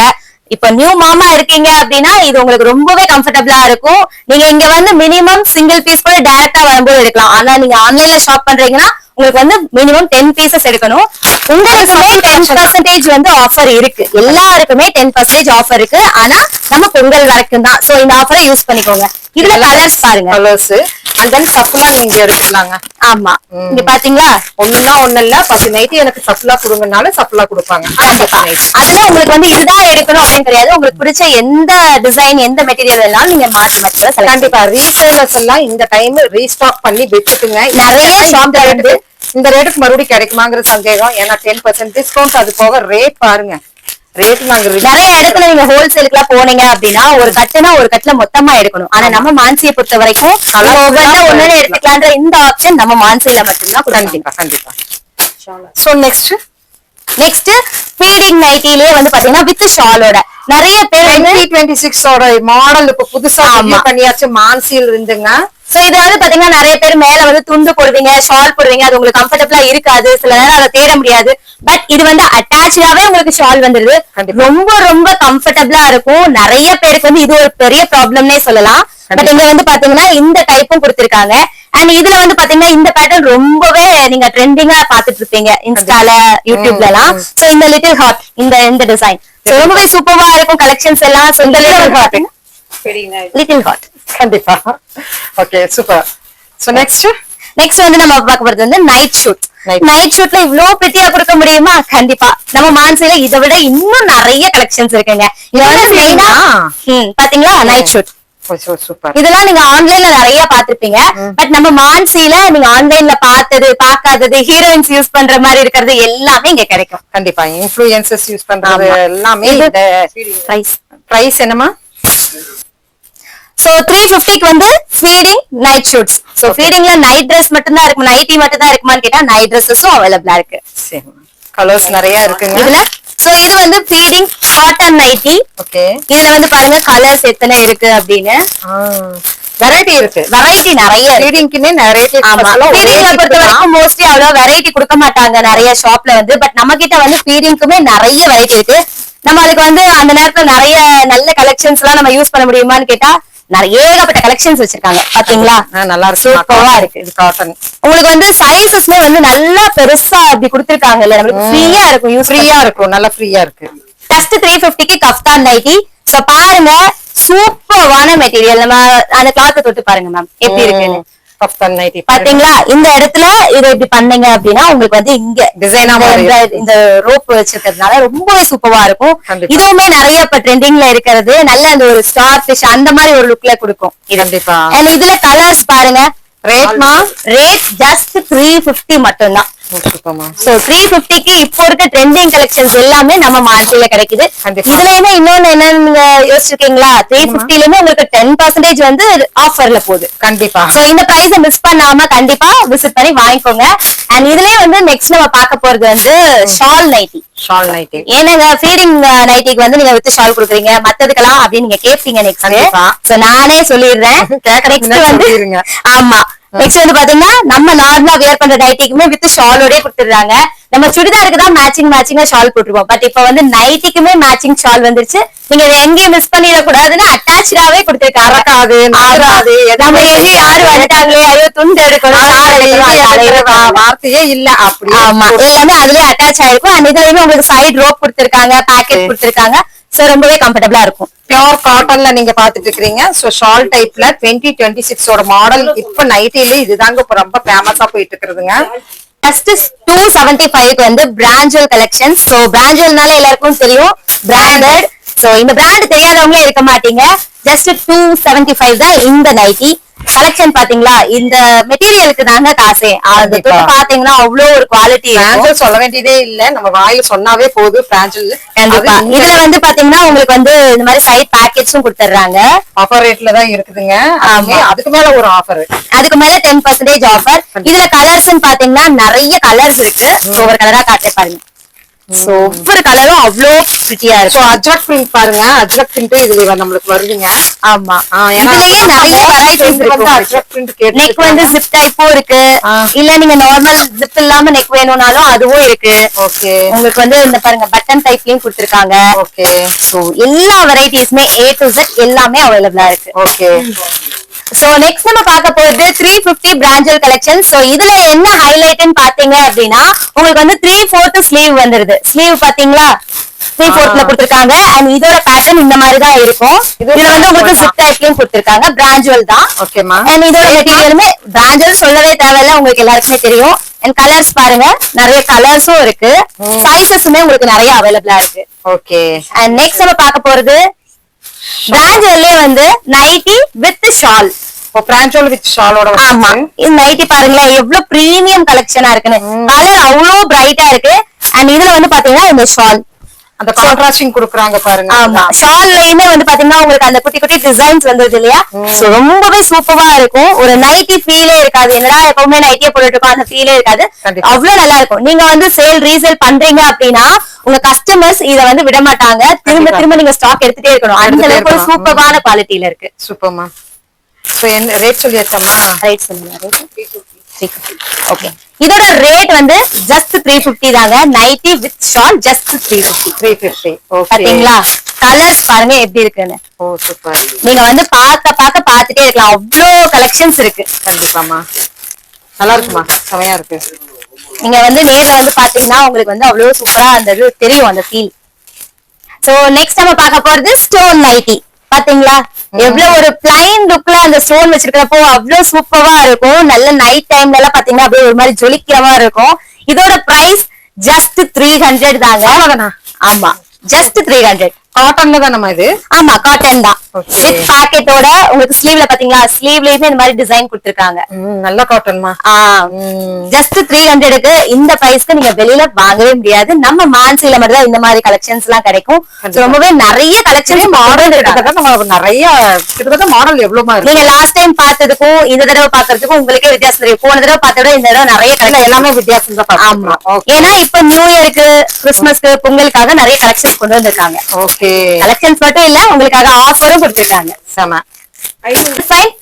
இப்ப நியூ மாமா இருக்கீங்க அப்படின்னா இது உங்களுக்கு ரொம்பவே கம்ஃபர்டபிளா இருக்கும். நீங்க இங்க வந்து மினிமம் சிங்கிள் பீஸ் கூட டைரக்டா வரும்போது எடுக்கலாம். ஆனா நீங்க ஆன்லைன்ல ஷாப் பண்றீங்கன்னா உங்களுக்கு வந்து மினிமம் 10 பீசஸ் எடுக்கணும். உங்களுக்குமே 10% வந்து ஆஃபர் இருக்கு. எல்லாருக்குமே 10% ஆஃபர் இருக்கு. ஆனா நம்ம பொங்கல் வரைக்கும் தான். சோ இந்த ஆஃபரை யூஸ் பண்ணிக்கோங்க. இதுல கலர்ஸ் பாருங்க, கலர்ஸ் அண்ட் தென் சப்ளா நீங்க எடுத்துக்கலாங்க. ஆமா இங்க பாத்தீங்களா, ஒண்ணுன்னா ஒண்ணு இல்ல, 10 நைட்டி எனக்கு சப்ளா கொடுங்கனால சப்ளா கொடுப்பாங்க. அதுல உங்களுக்கு வந்து இதுதான் எடுக்கணும் அப்படின்னு கிடையாது. உங்களுக்கு பிடிச்ச எந்த டிசைன் எந்த மெட்டீரியல் எல்லாம் நீங்க மாத்தி மாத்தி கண்டிப்பா ரீசேலர்ஸ் எல்லாம் இந்த டைம் ரீஸ்டாக் பண்ணி விட்டுட்டுங்க. நிறைய ஷாப்ல இருந்து இந்த ரேட்டுக்கு மறுபடியும் கிடைக்குமாங்கிற சந்தேகம். ஏன்னா 10% டிஸ்கவுண்ட், அது போக ரேட் பாருங்க. ரேட் நாங்க நிறைய இடத்துல நீங்க ஹோல்சேலுக்கு எல்லாம் போனீங்க அப்படின்னா ஒரு கட்டுனா ஒரு கட்டுல மொத்தமா எடுக்கணும். ஆனா நம்ம மான்சியை பொறுத்த வரைக்கும் ஒன்னு எடுத்துக்கலான்ற இந்த ஆப்ஷன் நம்ம மான்சியில மட்டும்தான். கண்டிப்பா கண்டிப்பா. சோ நெக்ஸ்ட் ஃபீடிங் நைட்டிலேயே வந்து பாத்தீங்கன்னா வித் ஷாலோட நிறைய பேர் 2026 ஓட மாடல் இப்ப புதுசா பண்ணியாச்சு, மான்சியில் இருந்துங்க. சோ இது வந்து பாத்தீங்கன்னா நிறைய பேர் மேல வந்து துண்டு போடுவீங்க, ஷால் போடுவீங்க, அது உங்களுக்கு கம்ஃபர்டபிளா இருக்காது. சில நேரம் அதை தேட முடியாது. பட் இது வந்து அட்டாச்சாவே உங்களுக்கு ஷால் வந்துருது. ரொம்ப ரொம்ப கம்ஃபர்டபிளா இருக்கும். நிறைய பேருக்கு வந்து இது ஒரு பெரிய ப்ராப்ளம்னே சொல்லலாம். பட் இங்க வந்து பாத்தீங்கன்னா இந்த டைப்பும் கொடுத்திருக்காங்க. அண்ட் இதுல வந்து பாத்தீங்கன்னா இந்த பேட்டர்ன் ரொம்பவே நீங்க ட்ரெண்டிங்கா பாத்துட்டு இருப்பீங்க இன்ஸ்டால யூடியூப்ல எல்லாம். சோ இந்த லிட்டில் ஹாட் இந்த டிசைன் ரொம்பவே சூப்பரா இருக்கும் கலெக்ஷன்ஸ் எல்லாம். சோ இந்த லிட்டில் ஹாட் கண்டிப்பா. Okay super. சோ நெக்ஸ்ட் வந்து நம்ம பார்க்க போறது வந்து நைட் ஷூட். நைட் ஷூட்ல இவ்வளவு பிரிட்டியா கொடுக்க முடியுமா? கண்டிப்பா நம்ம மான்சில இதை விட இன்னும் நிறைய கலெக்ஷன்ஸ் இருக்குங்க. பாத்தீங்களா நைட் ஷூட் சூப்பர். இதெல்லாம் நீங்க ஆன்லைன்ல நிறைய பாத்திருப்பீங்க. பட் நம்ம மான்சில நீங்க ஆன்லைன்ல பார்த்தது பார்க்காதது, ஹீரோயின்ஸ் யூஸ் பண்ற மாதிரி இருக்கிறது எல்லாமே இங்க கிடைக்கும். கண்டிப்பா இன்ஃப்ளூயன்சர்ஸ் யூஸ் பண்றது எல்லாமே. பிரைஸ் என்னமா? சோ 350க்கு வந்து ஃபீடிங் நைட் ஷூட்ஸ். சோ ஃபீடிங்ல நைட் Dress மட்டும் தான் இருக்கும், நைட்டி மட்டும் தான் இருக்குமான்னு கேட்டா நைட் Dresses-உம் அவைலபிளா இருக்கு. கலர்ஸ் நிறைய இருக்குங்க இதுல. சோ இது வந்து ஃபீடிங் காட்டன் நைட்டி. ஓகே, இதுல வந்து பாருங்க கலர்ஸ் எத்தனை இருக்கு அப்படின்னு. வெரைட்டி இருக்கு, வெரைட்டி நிறைய. ஃபீடிங்க்குனே நிறைய. ஃபீடிங்ல பொறுத்த வரைக்கும் மோஸ்ட்லி அவ்வளவு வெரைட்டி கொடுக்க மாட்டாங்க நிறைய ஷாப்ல வந்து. பட் நம்ம கிட்ட வந்து ஃபீடிங்க்குமே நிறைய வெரைட்டி இருக்கு. நம்ம அதுக்கு வந்து அந்த நேரத்துல நிறைய நல்ல கலெக்ஷன்ஸ் எல்லாம் நம்ம யூஸ் பண்ண முடியுமான்னு கேட்டா நிறைய ஏகப்பட்ட கலெக்ஷன்ஸ் வச்சிருக்காங்க. பாத்தீங்களா நல்லா இருக்கு, சூப்பரா இருக்கு. இது காட்டன். உங்களுக்கு வந்து சைஸஸ்மே வந்து நல்லா பெருசா அப்படி கொடுத்திருக்காங்க இல்ல, நம்மளுக்கு ஃப்ரீயா இருக்கும், யூஸ் ஃப்ரீயா இருக்கும், நல்லா ஃப்ரீயா இருக்கு. ஜஸ்ட் 350க்கு கஃப்தான் நைட்டி. சோ பாருங்க சூப்பர்வான மெட்டீரியல். நம்ம அந்த கிளாத் தொட்டு பாருங்க மேம் எப்படி இருக்குன்னு. கஃப்தான் நைட்டி பாத்தீங்களா இந்த இடத்துல இதை இப்படி பண்ணீங்க அப்படின்னா உங்களுக்கு வந்து இங்க டிசைனா இந்த ரோப் வச்சிருக்கிறதுனால ரொம்பவே சூப்பரா இருக்கும். கண்டிப்பா. இதுவுமே நிறைய இப்ப ட்ரெண்டிங்ல இருக்கிறது நல்ல அந்த ஒரு ஸ்டார் ஃபிஷ் அந்த மாதிரி ஒரு லுக்ல கொடுக்கும். கண்டிப்பா. And இதுல கலர்ஸ் பாருங்க. ரேட்மா ரேட் ஜஸ்ட் 350 மட்டும்தான். சூப்பர்மா. சோ 350க்கு இப்போ இருக்க ட்ரெண்டிங் கலெக்ஷன்ஸ் எல்லாமே நம்ம மார்க்கெட்ல கிடைக்குது. கண்டிப்பா. இதுலயுமே இன்னொன்னு என்னன்னு யோசிச்சிருக்கீங்களா? 350லயுமே உங்களுக்கு 10% வந்து ஆஃபர்ல போகுது. கண்டிப்பா. சோ இந்த பிரைஸ மிஸ் பண்ணாம கண்டிப்பா விசிட் பண்ணி வாங்கிக்கோங்க. அண்ட் இதுலயே வந்து நெக்ஸ்ட் நம்ம பார்க்க போறது வந்து ஷால் நைட்டி. ஷால் நைட்டி ஏன்னாங்க ஃபீடிங் நைட்டிக்கு வந்து நீங்க வித் ஷால் கொடுக்குறீங்க மத்ததுக்கெல்லாம் அப்படின்னு நீங்க கேட்பீங்க நெக்ஸ்ட். கண்டிப்பா. சோ நானே சொல்லிடுறேன். நெக்ஸ்ட் வந்து ஆமா நெக்ஸ்ட் வந்து பாத்தீங்கன்னா நம்ம நார்மலா வேர் பண்ற நைட்டிக்குமே வித் ஷாலோடய கொடுத்துடுறாங்க. நம்ம சுடிதாருக்கு தான் மேட்சிங்கா ஷால் போட்டுருவோம். பட் இப்ப வந்து நைட்டிக்குமே மேட்சிங் ஷால் வந்துருச்சு. நீங்க இதை எங்கேயும் மிஸ் பண்ணிட கூடாதுன்னு அட்டாச்சாவே கொடுத்துருக்காங்க. நம்ம எது யாரு வந்துட்டாங்களே ஐயோ துண்டு எடுக்கணும் வார்த்தையே இல்ல. அப்படி ஆமா எல்லாமே அதுலயே அட்டாச் ஆயிருக்கும். அண்ட் இதுலயுமே உங்களுக்கு சைடு ரோப் கொடுத்திருக்காங்க, பாக்கெட் கொடுத்திருக்காங்க. சோ ரொம்பவே கம்ஃபர்டபுளா இருக்கும். பியூர் காட்டன்ல நீங்க பாத்துட்டு இருக்கீங்க. சோ ஷால் டைப்ல 2026 ஓட மாடல் இப்ப நைட்டில இதுதாங்க இப்ப ரொம்ப ஃபேமஸா போயிட்டு இருக்குதுங்க. ஜஸ்ட் 275க்கு வந்து பிராஞ்சல் கலெக்ஷன். சோ பிராஞ்சல்னால எல்லாருக்கும் தெரியும் பிராண்டட். சோ இந்த பிராண்ட் தெரியாதவங்களே இருக்க மாட்டீங்க. ஜஸ்ட் 275 தான் இந்த நைட்டி கலெக்ஷன். பாத்தீங்களா இந்த மெட்டீரியலுக்கு தாங்க காசே. அது பாத்தீங்கன்னா அவ்வளவு ஒரு குவாலிட்டி சொல்ல வேண்டியதே இல்ல. நம்ம வாயில சொன்னாவே போதும் பிராஞ்சல். கண்டிப்பா. இதுல வந்து பாத்தீங்கன்னா உங்களுக்கு வந்து இந்த மாதிரி சைட் பேக்கெட்ஸும் கொடுத்துறாங்க. ஆஃபர் ரேட்ல தான் இருக்குதுங்க. அதுக்கு மேல ஒரு ஆஃபர், அதுக்கு மேல 10% ஆஃபர். இதுல கலர்ஸ் பாத்தீங்கன்னா நிறைய கலர்ஸ் இருக்கு. ஒவ்வொரு கலரா காட்ட பாருங்க. சோ ஒவ்வொரு கலரும் அவ்வளோ பிரிட்டியா இருக்கும். அஜ்ரக் பிரிண்ட் பாருங்க. அஜ்ரக் பிரிண்ட் இதுல நம்மளுக்கு வருதுங்க. ஆமா இதுலயே நிறைய வெரைட்டிஸ் இருக்கு. அஜ்ரக் பிரிண்ட் நெக் வந்து ஜிப் டைப்பும் இருக்கு. இல்ல நீங்க நார்மல் ஜிப் இல்லாம நெக் வேணும்னாலும் அதுவும் இருக்கு. ஓகே. உங்களுக்கு வந்து இந்த பாருங்க பட்டன் டைப்லயும் கொடுத்திருக்காங்க. ஓகே. சோ எல்லா வெரைட்டிஸ்மே A to Z எல்லாமே அவைலபிளா இருக்கு. ஓகே. சோ நெக்ஸ்ட் நம்ம பார்க்க போறது 350 பிராஞ்சல் கலெக்ஷன். சோ இதுல என்ன ஹைலைட்னு பாத்தீங்க அப்படின்னா உங்களுக்கு வந்து 3/4 ஸ்லீவ் வந்துருது. ஸ்லீவ் பாத்தீங்களா 3/4ல கொடுத்திருக்காங்க. அண்ட் இதோட பேட்டர்ன் இந்த மாதிரி தான் இருக்கும். இதுல வந்து உங்களுக்கு ஜிப் டைப்லயும் கொடுத்திருக்காங்க. பிராஞ்சல் தான். ஓகேமா. அண்ட் இதோட மெட்டீரியலுமே பிராஞ்சல் சொல்லவே தேவையில்ல, உங்களுக்கு எல்லாருக்குமே தெரியும். அண்ட் கலர்ஸ் பாருங்க நிறைய கலர்ஸும் இருக்கு. சைஸஸுமே உங்களுக்கு நிறைய அவைலபிளா இருக்கு. ஓகே. அண்ட் நெக்ஸ்ட் நம்ம பார்க்க போறது பிராஞ்சல்லே வந்து நைட்டி வித் ஷால். பிராஞ்சல் வித் ஷாலோட. ஆமா இது நைட்டி பாருங்களேன் எவ்வளவு பிரீமியம் கலெக்ஷனா இருக்குன்னு. கலர் அவ்வளவு பிரைட்டா இருக்கு. அண்ட் இதுல வந்து பாத்தீங்கன்னா இந்த ஷால் அந்த கான்ட்ராஸ்டிங் குடுக்குறாங்க பாருங்க. ஆமா ஷால்லயுமே வந்து பாத்தீங்கன்னா உங்களுக்கு அந்த குட்டி குட்டி டிசைன்ஸ் வந்தது இல்லையா. சோ ரொம்பவே சூப்பரா இருக்கும். ஒரு நைட்டி ஃபீலே இருக்காது. என்னடா எப்பவுமே நைட்டியே போட்டுட்டு இருக்கோம் அந்த ஃபீலே இருக்காது. அவ்வளவு நல்லா இருக்கும். நீங்க வந்து சேல் ரீசேல் பண்றீங்க அப்படின்னா உங்க கஸ்டமர்ஸ் இத வந்து விட மாட்டாங்க. திரும்ப திரும்ப நீங்க ஸ்டாக் எடுத்துட்டே இருக்கணும். அந்த அளவுக்கு ஒரு சூப்பரான குவாலிட்டில இருக்கு. சூப்பர்மா. சோ என்ன ரேட் சொல்லியாச்சம்மா? ரைட் சொல்லுங்க. ஓகே இதோட ரேட் வந்து ஜஸ்ட் 350 தாங்க. Nighty with shawl just 350. Okay. பாத்தீங்களா கலர்ஸ் பாருங்க எப்படி இருக்குன்னு. Oh super. நீங்க வந்து பாத்துட்டே இருக்கலாம். அவ்வளோ கலெக்ஷன்ஸ் இருக்கு. கண்டிப்பாமா நல்லா இருக்குமா. செமையா இருக்கு. நீங்க வந்து நேர்ல வந்து பாத்தீங்கன்னா உங்களுக்கு வந்து அவ்வளவு சூப்பரா அந்த இது தெரியும் அந்த ஃபீல். சோ நெக்ஸ்ட் நம்ம பார்க்க போறது ஸ்டோன் நைட்டி. பாத்தீங்களா எவ்வளவு ஒரு பிளைன் லுக்ல அந்த ஸ்டோன் வச்சிருக்கிறப்போ அவ்வளவு சூப்பரா இருக்கும். நல்ல நைட் டைம்ல எல்லாம் பாத்தீங்கன்னா அப்படியே ஒரு மாதிரி ஜொலிக்கிற மாதிரி இருக்கும். இதோட பிரைஸ் ஜஸ்ட் 300 தாங்க. ஆமா ஜஸ்ட் 300. காட்டன்ல தான் நம்ம இது. ஆமா காட்டன் தான். வித் பாக்கெட்டோட உங்களுக்கு ஸ்லீவ்ல பாத்தீங்களா ஸ்லீவ்லயுமே இந்த மாதிரி டிசைன் கொடுத்திருக்காங்க. நல்ல காட்டன்மா. ஜஸ்ட் 300க்கு இந்த பிரைஸ்க்கு நீங்க வெளியில வாங்கவே முடியாது. நம்ம மான்சில மட்டும் தான் இந்த மாதிரி கலெக்ஷன்ஸ் எல்லாம் கிடைக்கும். ரொம்பவே நிறைய கலெக்ஷன்ஸ் மாடல் நம்ம நிறைய கிட்டத்தட்ட மாடல் எவ்வளவு இருக்கு. நீங்க லாஸ்ட் டைம் பார்த்ததுக்கும் இந்த தடவை பாக்குறதுக்கும் உங்களுக்கே வித்தியாசம் தெரியும். போன தடவை பார்த்தத இந்த தடவை நிறைய கலெக்ஷன் எல்லாமே வித்தியாசம் தான். ஆமா ஏன்னா இப்ப நியூ இயருக்கு கிறிஸ்துமஸ்க்கு பொங்கலுக்காக நிறைய கலெக்ஷன்ஸ் கொண்டு வந்திருக்காங்க. ஓகே. கலெக்ஷன்ஸ் மட்டும் இல்ல உங்களுக்காக ஆஃபரும் கொடுத்திருக்காங்க. செம.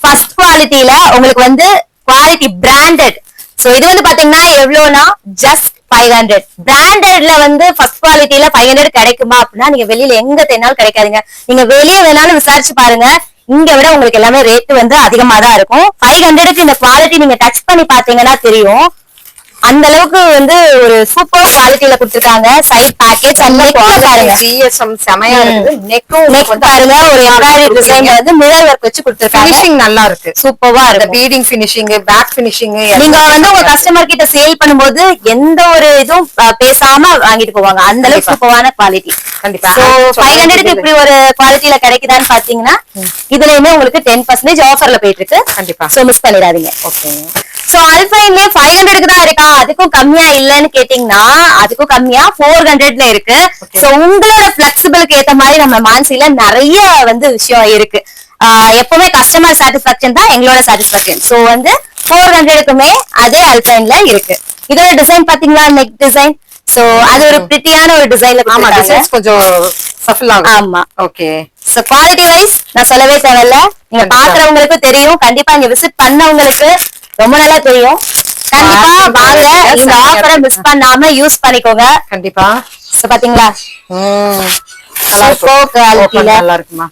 ஃபர்ஸ்ட் குவாலிட்டில உங்களுக்கு வந்து குவாலிட்டி பிராண்டட். சோ இது வந்து பாத்தீங்கன்னா எவ்வளவுனா ஜஸ்ட் 500. பிராண்டட்ல வந்து ஃபர்ஸ்ட் குவாலிட்டில 500 கிடைக்குமா அப்படின்னா நீங்க வெளியில எங்க தேனாலும் கிடைக்காதுங்க. நீங்க வெளியே வேணாலும் விசாரிச்சு பாருங்க. இங்க விட உங்களுக்கு எல்லாமே ரேட் வந்து அதிகமா தான் இருக்கும். 500க்கு இந்த குவாலிட்டி நீங்க டச் பண்ணி பாத்தீங்கன்னா தெரியும். அந்த அளவுக்கு வந்து ஒரு சூப்பர் குவாலிட்டியில கொடுத்திருக்காங்க. சைட் பேக்கெட் அந்த பாருங்க, ஜிஎஸ்எம் செமையா இருக்குது. நெக் பாருங்க, ஒரு எம்ப்ராய்டரி டிசைன்ல வந்து மிரர் ஒர்க் வச்சு கொடுத்திருக்காங்க. ஃபினிஷிங் நல்லா இருக்கு, சூப்பரா அந்த இருக்கு. Beading finishing, back finishing. நீங்க வந்து உங்க கஸ்டமர் கிட்ட சேல் பண்ணும்போது எந்த ஒரு இதுவும் பேசாம வாங்கிட்டு போவாங்க. அந்த அளவுக்கு சூப்பரான குவாலிட்டி. கண்டிப்பா. So 500க்கு இப்படி ஒரு குவாலிட்டியில கிடைக்குதான்னு பாத்தீங்கன்னா இதுலயுமே உங்களுக்கு 10% ஆஃபர்ல போயிட்டு இருக்கு. கண்டிப்பா. சோ மிஸ் பண்ணிடாதீங்க. ஓகே. சோ அல்பைன்லயே 500க்கு தான் இருக்கா, அதுக்கும் கம்மியா இல்லன்னு கேட்டீங்கன்னா அதுக்கும் கம்மியா 400ல இருக்கு. சோ உங்களோட பிளெக்சிபிளுக்கு ஏத்த மாதிரி நம்ம மான்சில நிறைய வந்து விஷயம் இருக்கு. எப்பவுமே கஸ்டமர் சாட்டிஸ்பாக்சன் தான் எங்களோட சாட்டிஸ்பாக்சன். சோ வந்து 400க்குமே அதே அல்பைன்ல இருக்கு. இதோட டிசைன் பாத்தீங்களா, நெக் டிசைன். சோ அது ஒரு பிரிட்டியான ஒரு டிசைன்ல. ஆமா, டிசைன்ஸ் கொஞ்சம் சஃபில் ஆகும். ஆமா. ஓகே. சோ குவாலிட்டி வைஸ் நான் சொல்லவே தேவையில்ல, நீங்க பாக்குறவங்களுக்கு தெரியும். கண்டிப்பா இங்க விசிட் பண்ணவங்களுக்கு ரொம்ப நல்லா தெரியும். கண்டிப்பா வாங்க, இந்த ஆஃபரை மிஸ் பண்ணாம யூஸ் பண்ணிக்கோங்க. கண்டிப்பா. சோ பாத்தீங்களா, சூப்பர் குவாலிட்டில நல்லா இருக்குமா.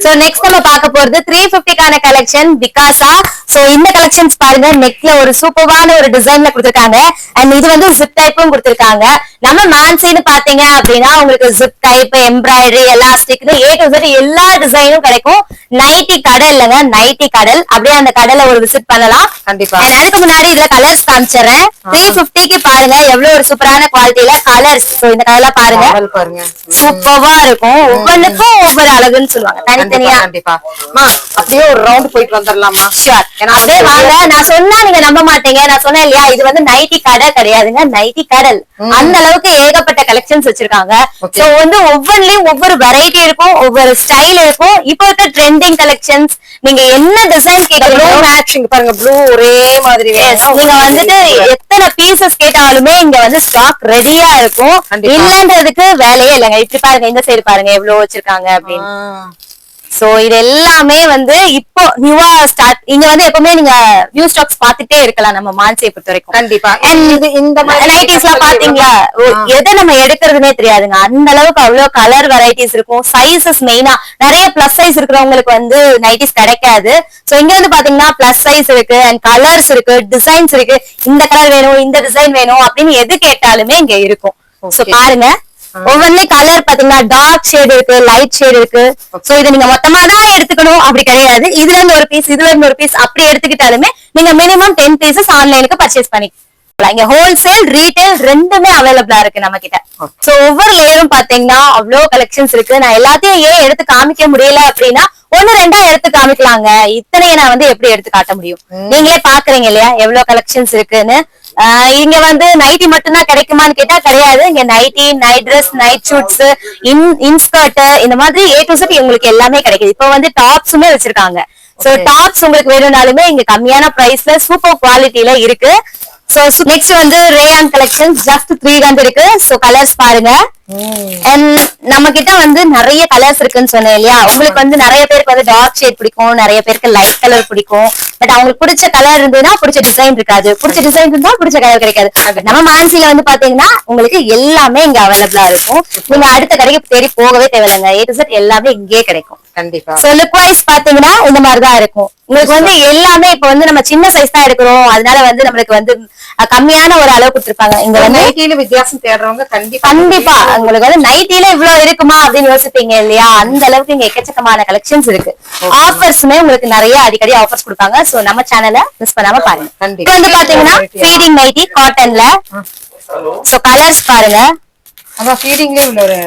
சோ நெக்ஸ்ட் நம்ம பார்க்க போறது 350க்கான கலெக்ஷன் பிகாசா. சோ இந்த கலெக்ஷன்ஸ் பாருங்க, நெக்ல ஒரு சூப்பரான ஒரு டிசைன்ல கொடுத்திருக்காங்க. அண்ட் இது வந்து ஜிப் டைப்பும் கொடுத்திருக்காங்க. நம்ம மான்சின்னு பாத்தீங்க அப்படின்னா உங்களுக்கு ஜிப் டைப், எம்ப்ராய்டரி, எலாஸ்டிக்னு A to Z எல்லா டிசைனும் கிடைக்கும். நைட்டி கடை இல்லங்க, நைட்டி கடல். அப்படியே அந்த கடையில ஒரு விசிட் பண்ணலாம். கண்டிப்பா. அதுக்கு முன்னாடி இதுல கலர்ஸ் காமிச்சிடுறேன். 350க்கு பாருங்க எவ்வளவு ஒரு சூப்பரான குவாலிட்டியில கலர்ஸ். சோ இந்த கலர்ல பாருங்க, பாருங்க சூப்பரா இருக்கும். ஒவ்வொன்றுக்கும் ஒவ்வொரு அழகுன்னு சொல்லுவாங்க தனித்தனியா. கண்டிப்பா. அப்படியே ஒரு ரவுண்ட் போயிட்டு வந்துடலாமா? ஷூர். அதே வாங்க, நான் சொன்னா நீங்க நம்ப மாட்டீங்க. நான் சொன்னேன் இல்லையா, இது வந்து நைட்டி கடை கிடையாதுங்க, நைட்டி கடல். அந்த அளவுக்கு ஏகப்பட்ட கலெக்ஷன்ஸ் வச்சிருக்காங்க. சோ வந்து ஒவ்வொன்றுலயும் ஒவ்வொரு வெரைட்டி இருக்கும், ஒவ்வொரு ஸ்டைல் இருக்கும். இப்போ இருக்க ட்ரெண்டிங் கலெக்ஷன்ஸ், நீங்க என்ன டிசைன் கேக்குறீங்களோ மேட்சிங் பாருங்க, ப்ளூ ஒரே மாதிரி. நீங்க வந்துட்டு எத்தனை பீசஸ் கேட்டாலுமே இங்க வந்து ஸ்டாக் ரெடியா இருக்கும். இல்லன்றதுக்கு வேலையே இல்லைங்க. இப்படி பாருங்க, இந்த சைடு பாருங்க எவ்வளவு வச்சிருக்காங்க அப்படின்னு. சோ இது எல்லாமே வந்து இப்போ நியூவா ஸ்டார்ட். இங்க வந்து எப்பவுமே நீங்க நியூ ஸ்டாக்ஸ் பாத்துட்டே இருக்கலாம் நம்ம மான்சியை பொறுத்த வரைக்கும். கண்டிப்பா. இந்த மாதிரி நைட்டிஸ் எல்லாம் பாத்தீங்களா, எதை நம்ம எடுக்கிறதுனே தெரியாதுங்க. அந்த அளவுக்கு அவ்வளவு கலர் வெரைட்டிஸ் இருக்கும். சைசஸ் மெயினா நிறைய பிளஸ் சைஸ் இருக்கிறவங்களுக்கு வந்து நைட்டிஸ் கிடைக்காது. சோ இங்க வந்து பாத்தீங்கன்னா பிளஸ் சைஸ் இருக்கு, அண்ட் கலர்ஸ் இருக்கு, டிசைன்ஸ் இருக்கு. இந்த கலர் வேணும், இந்த டிசைன் வேணும் அப்படின்னு எது கேட்டாலுமே இங்க இருக்கும். சோ பாருங்க, ஒவ்வொன்றும் கலர் பாத்தீங்கன்னா டார்க் ஷேட் இருக்கு, லைட் ஷேட் இருக்கு. சோ இதை நீங்க மொத்தமா தான் எடுத்துக்கணும் அப்படி கிடையாது. இதுல இருந்து ஒரு பீஸ், இதுல இருந்து ஒரு பீஸ் அப்படி எடுத்துக்கிட்டாலுமே நீங்க மினிமம் 10 பீசஸ் ஆன்லைனுக்கு பர்ச்சேஸ் பண்ணிக்கலாம். இங்க ஹோல்சேல், ரீட்டைல் ரெண்டுமே அவைலபிளா இருக்கு நம்ம கிட்ட. சோ ஒவ்வொரு லேயரும் பாத்தீங்கன்னா அவ்வளவு கலெக்ஷன்ஸ் இருக்கு. நான் எல்லாத்தையும் ஏன் எடுத்து காமிக்க முடியல அப்படின்னா, 1-2 எடுத்து காமிக்கலாங்க. இத்தனையை நான் வந்து எப்படி எடுத்து காட்ட முடியும்? நீங்களே பாக்குறீங்க இல்லையா எவ்வளவு கலெக்ஷன்ஸ் இருக்குன்னு. இங்க வந்து நைட்டி மட்டும்தான் கிடைக்குமான்னு கேட்டா கிடையாது. இங்க nighty, night dress, night suits, inskirt, இந்த மாதிரி A to Z உங்களுக்கு எல்லாமே கிடைக்குது. இப்போ வந்து டாப்ஸுமே வச்சிருக்காங்க. சோ டாப்ஸ் உங்களுக்கு வேணும்னாலுமே இங்க கம்மியான பிரைஸ்ல சூப்பர் குவாலிட்டில இருக்கு. சோ நெக்ஸ்ட் வந்து ரேயான் கலெக்ஷன் ஜஸ்ட் 300 இருக்கு. சோ கலர்ஸ் பாருங்க. நம்ம கிட்ட வந்து நிறைய கலர்ஸ் இருக்குன்னு சொன்னேன் இல்லையா. உங்களுக்கு வந்து நிறைய பேருக்கு வந்து டார்க் ஷேட் பிடிக்கும், நிறைய பேருக்கு லைட் கலர் பிடிக்கும். பட் அவங்களுக்கு பிடிச்ச கலர் இருந்ததுன்னா பிடிச்ச டிசைன் இருக்காது, பிடிச்ச டிசைன் இருந்தா பிடிச்ச கலர் கிடைக்காது. நம்ம மான்சில வந்து பாத்தீங்கன்னா உங்களுக்கு எல்லாமே இங்க அவைலபிளா இருக்கும். நீங்க அடுத்த கடைக்கு தேடி போகவே தேவையில்லைங்க. A to Z எல்லாமே இங்கே கிடைக்கும். கண்டிப்பா. சோ லுக் வைஸ் பாத்தீங்கன்னா இந்த மாதிரிதான் இருக்கும். உங்களுக்கு வந்து எல்லாமே இப்ப வந்து நம்ம சின்ன சைஸ் தான் எடுக்கிறோம், அதனால வந்து நம்மளுக்கு வந்து கம்மியான ஒரு அளவு கொடுத்திருப்பாங்க. இங்க வந்து நைட்டில வித்தியாசம் தேடுறவங்க கண்டிப்பா உங்களுக்கு வந்து நைட்டில இவ்வளவு இருக்குமா அப்படின்னு யோசிப்பீங்க இல்லையா. அந்த அளவுக்கு இங்க எக்கச்சக்கமான கலெக்ஷன்ஸ் இருக்கு. ஆஃபர்ஸ்மே உங்களுக்கு நிறைய அடிக்கடி ஆஃபர்ஸ் கொடுப்பாங்க. சோ நம்ம சேனலை மிஸ் பண்ணாம பாருங்க. இது வந்து பாத்தீங்கன்னா ஃபீடிங் நைட்டி காட்டன்ல. சோ கலர்ஸ் பாருங்க. ஆமா, ஃபீடிங்ல உள்ள ஒரு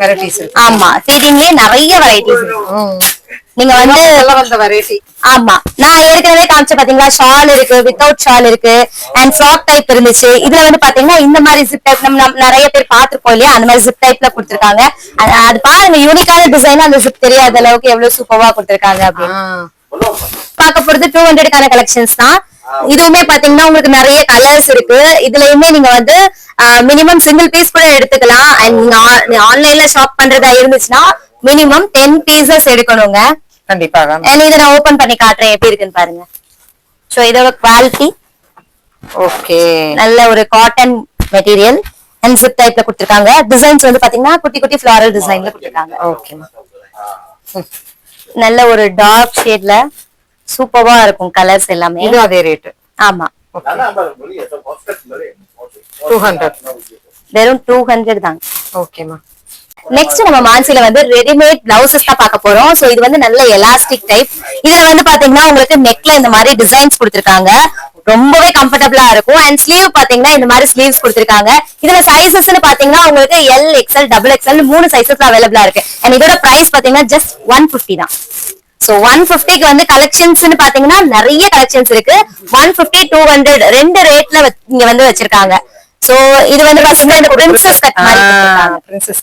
வெரைட்டிஸ் இருக்கு. ஆமா, ஃபீடிங்லயே நிறைய வெரைட்டிஸ் இருக்கு. நீங்க வந்து வந்த வெரைட்டி. ஆமா, நான் ஏற்கனவே காமிச்ச பாத்தீங்களா, ஷால் இருக்கு, வித்தவுட் ஷால் இருக்கு, அண்ட் ஃப்ராக் டைப் இருந்துச்சு. இதுல வந்து பாத்தீங்கன்னா இந்த மாதிரி ஜிப் டைப் நம்ம நிறைய பேர் பாத்துருப்போம் இல்லையா, அந்த மாதிரி ஜிப் டைப்ல கொடுத்திருக்காங்க. அது பாருங்க, யூனிக்கான டிசைன். அந்த ஜிப் தெரியாத அளவுக்கு எவ்வளவு சூப்பரா கொடுத்திருக்காங்க அப்படின்னு. பார்க்க போறது 200க்கான கலெக்ஷன்ஸ் தான். இதுவுமே பாத்தீங்கன்னா உங்களுக்கு நிறைய கலர்ஸ் இருக்கு. இதுலயுமே நீங்க வந்து மினிமம் சிங்கிள் பீஸ் கூட எடுத்துக்கலாம். அண்ட் ஆன்லைன்ல ஷாப் பண்றதா இருந்துச்சுன்னா மினிமம் 10 பீசஸ் எடுக்கணுங்க. கண்டிப்பாக. இதை நான் ஓபன் பண்ணி காட்டுறேன் எப்படி இருக்குன்னு பாருங்க. சோ இதோட குவாலிட்டி ஓகே, நல்ல ஒரு காட்டன் மெட்டீரியல் அண்ட் ஜிப் டைப்ல கொடுத்திருக்காங்க. டிசைன்ஸ் வந்து பாத்தீங்கன்னா குட்டி குட்டி ஃபிளாரல் டிசைன்ல கொடுத்திருக்காங்க. ஓகே, நல்ல ஒரு டார்க் ஷேட்ல சூப்பரா இருக்கும் கலர்ஸ் எல்லாமே. இது அதே ரேட். ஆமா 200. வெறும் 200 தாங்க. ஓகேமா. நெக்ஸ்ட் நம்ம மான்சில வந்து ரெடிமேட் பிளவுசஸ் தான் பார்க்க போறோம். சோ இது வந்து நல்ல எலாஸ்டிக் டைப். இதுல வந்து பாத்தீங்கன்னா உங்களுக்கு நெக்ல இந்த மாதிரி டிசைன்ஸ் கொடுத்திருக்காங்க. ரொம்பவே கம்ஃபர்டபிளா இருக்கும். அண்ட் ஸ்லீவ் பாத்தீங்கன்னா இந்த மாதிரி ஸ்லீவ்ஸ் கொடுத்திருக்காங்க. இதுல சைசஸ்னு பாத்தீங்கன்னா உங்களுக்கு L, XL, XXL 3 சைசஸ்ல அவைலபிளா இருக்கு. அண்ட் இதோட பிரைஸ் பாத்தீங்கன்னா ஜஸ்ட் 150 தான். சோ 150க்கு வந்து கலெக்ஷன்ஸ்னு பாத்தீங்கன்னா நிறைய கலெக்ஷன்ஸ் இருக்கு. 150, 200 ரெண்டு ரேட்ல இங்க வந்து வச்சிருக்காங்க. சோ இது வந்து பாத்தீங்கன்னா இந்த பிரின்சஸ் கட் மாதிரி கொடுத்திருக்காங்க.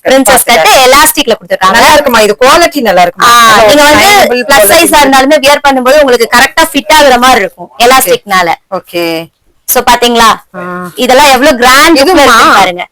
பிரின்சஸ் கட் எலாஸ்டிக்ல கொடுத்திருக்காங்க. நல்லா இருக்குமா? இது குவாலிட்டி நல்லா இருக்குமா? நீங்க வந்து பிளஸ் சைஸா இருந்தாலுமே வியர் பண்ணும்போது உங்களுக்கு கரெக்டா ஃபிட் ஆகுற மாதிரி இருக்கும் எலாஸ்டிக்னால. ஓகே. சோ பாத்தீங்களா இதெல்லாம் எவ்வளவு கிராண்ட் பாருங்க.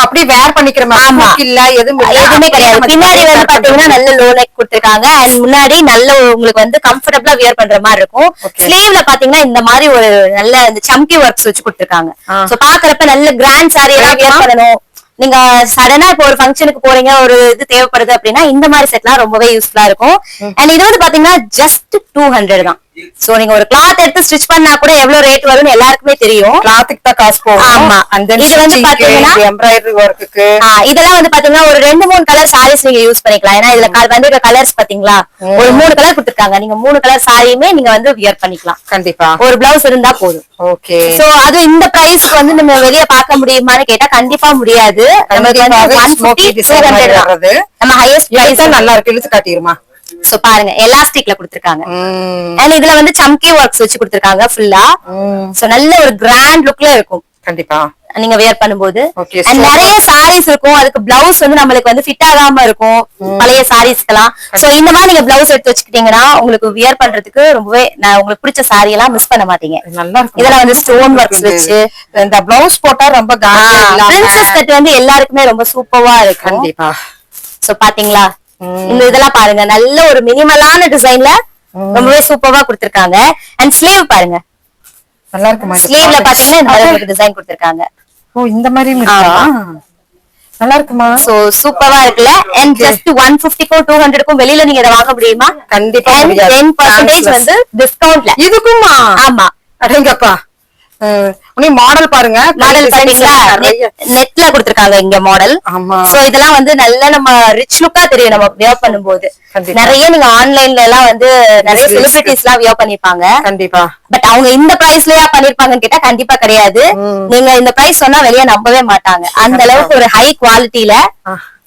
அப்படியே வேர் பண்ணிக்கிற மாதிரி இல்ல, எதுவுமே கிடையாது. பின்னாடி வந்து பாத்தீங்கன்னா நல்ல லோ நெக் கொடுத்திருக்காங்க. அண்ட் முன்னாடி நல்ல உங்களுக்கு வந்து கம்ஃபர்டபிளா வியர் பண்ற மாதிரி இருக்கும். ஸ்லீவ்ல பாத்தீங்கன்னா இந்த மாதிரி ஒரு நல்ல இந்த சம்கி ஒர்க்ஸ் வச்சு கொடுத்திருக்காங்க. சோ பாக்குறப்ப நல்ல கிராண்ட் சாரி எல்லாம் வியர் பண்ணணும், நீங்க சடனா இப்போ ஒரு ஃபங்க்ஷனுக்கு போறீங்க, ஒரு இது தேவைப்படுது அப்படின்னா இந்த மாதிரி செட்லாம் ரொம்பவே யூஸ்ஃபுல்லா இருக்கும். அண்ட் இது வந்து பாத்தீங்கன்னா ஜஸ்ட் 200 தான். சோ நீங்க ஒரு கிளாத் எடுத்து ஸ்டிச் பண்ணா கூட எவ்வளவு ரேட் வரும்னு எல்லாருக்குமே தெரியும். கிளாத்துக்கு தான் காசு போகும். ஆமா. இது வந்து பாத்தீங்கன்னா எம்ப்ராய்டரி ஒர்க்குக்கு இதெல்லாம் வந்து பாத்தீங்கன்னா ஒரு 2-3 கலர் சாரீஸ் நீங்க யூஸ் பண்ணிக்கலாம். ஏன்னா இதுல வந்து கலர்ஸ் பாத்தீங்களா ஒரு 3 கலர் கொடுத்திருக்காங்க. நீங்க 3 கலர் சாரியுமே நீங்க வந்து வியர் பண்ணிக்கலாம். கண்டிப்பா ஒரு பிளவுஸ் இருந்தா போதும். ஓகே. சோ அது இந்த பிரைஸ்க்கு வந்து நம்ம வெளிய பார்க்க முடியுமான்னு கேட்டா கண்டிப்பா முடியாது. நமக்கு வந்து 150, 200 வர்றது நம்ம ஹையஸ்ட் பிரைஸ். நல்லா இருக்கு, இழுத்து காட்டிருமா. சோ பாருங்க எலாஸ்டிக்ல கொடுத்திருக்காங்க. அண்ட் இதுல வந்து சம்கி ஒர்க்ஸ் வச்சு கொடுத்திருக்காங்க ஃபுல்லா. சோ நல்ல ஒரு கிராண்ட் லுக்ல இருக்கும் கண்டிப்பா நீங்க வியர் பண்ணும்போது. நிறைய சாரீஸ் இருக்கும், அதுக்கு பிளவுஸ் வந்து நம்மளுக்கு வந்து ஃபிட் ஆகாம இருக்கும் பழைய சாரீஸ்க்கெல்லாம். சோ இந்த மாதிரி நீங்க பிளவுஸ் எடுத்து வச்சுக்கிட்டீங்கன்னா உங்களுக்கு வியர் பண்றதுக்கு ரொம்பவே உங்களுக்கு பிடிச்ச சாரி எல்லாம் மிஸ் பண்ண மாட்டீங்க. நல்லா இதெல்லாம் வந்து ஸ்டோன் ஒர்க்ஸ் வச்சு இந்த பிளவுஸ் போட்டா ரொம்ப பிரின்சஸ் கட் வந்து எல்லாருக்குமே ரொம்ப சூப்பரா இருக்கும் கண்டிப்பா. சோ பாத்தீங்களா இந்த இதெல்லாம் பாருங்க, நல்ல ஒரு மினிமலான டிசைன்ல ரொம்பவே சூப்பரா கொடுத்திருக்காங்க. அண்ட் ஸ்லீவ் பாருங்க நல்லா இருக்குமா? ஸ்லீவ்ல பாத்தீங்கன்னா இந்த மாதிரி டிசைன் கொடுத்திருக்காங்க. ஓ இந்த மாதிரி நல்லா இருக்குமா? சோ சூப்பரா இருக்குல்ல. அண்ட் ஜஸ்ட் 150க்கும் 200க்கும் வெளியில நீங்க இத வாங்க முடியுமா? கண்டிப்பா 10% வந்து டிஸ்கவுண்ட்ல. இதுக்குமா? ஆமா. அடேங்கப்பா. மாடல் பாருங்க, மாடல் பாத்தீங்களா நெட்ல கொடுத்திருக்காங்க இங்க மாடல். சோ இதெல்லாம் வந்து நல்ல நம்ம ரிச் லுக்கா தெரியும் நம்ம வியர் பண்ணும்போது. நிறைய நீங்க ஆன்லைன்ல எல்லாம் வந்து நிறைய செலிபிரிட்டிஸ் எல்லாம் வியர் பண்ணிருப்பாங்க கண்டிப்பா. பட் அவங்க இந்த பிரைஸ்லயா பண்ணிருப்பாங்கன்னு கேட்டா கண்டிப்பா கிடையாது. நீங்க இந்த பிரைஸ் சொன்னா வெளியே நம்பவே மாட்டாங்க. அந்த அளவுக்கு ஒரு ஹை குவாலிட்டியில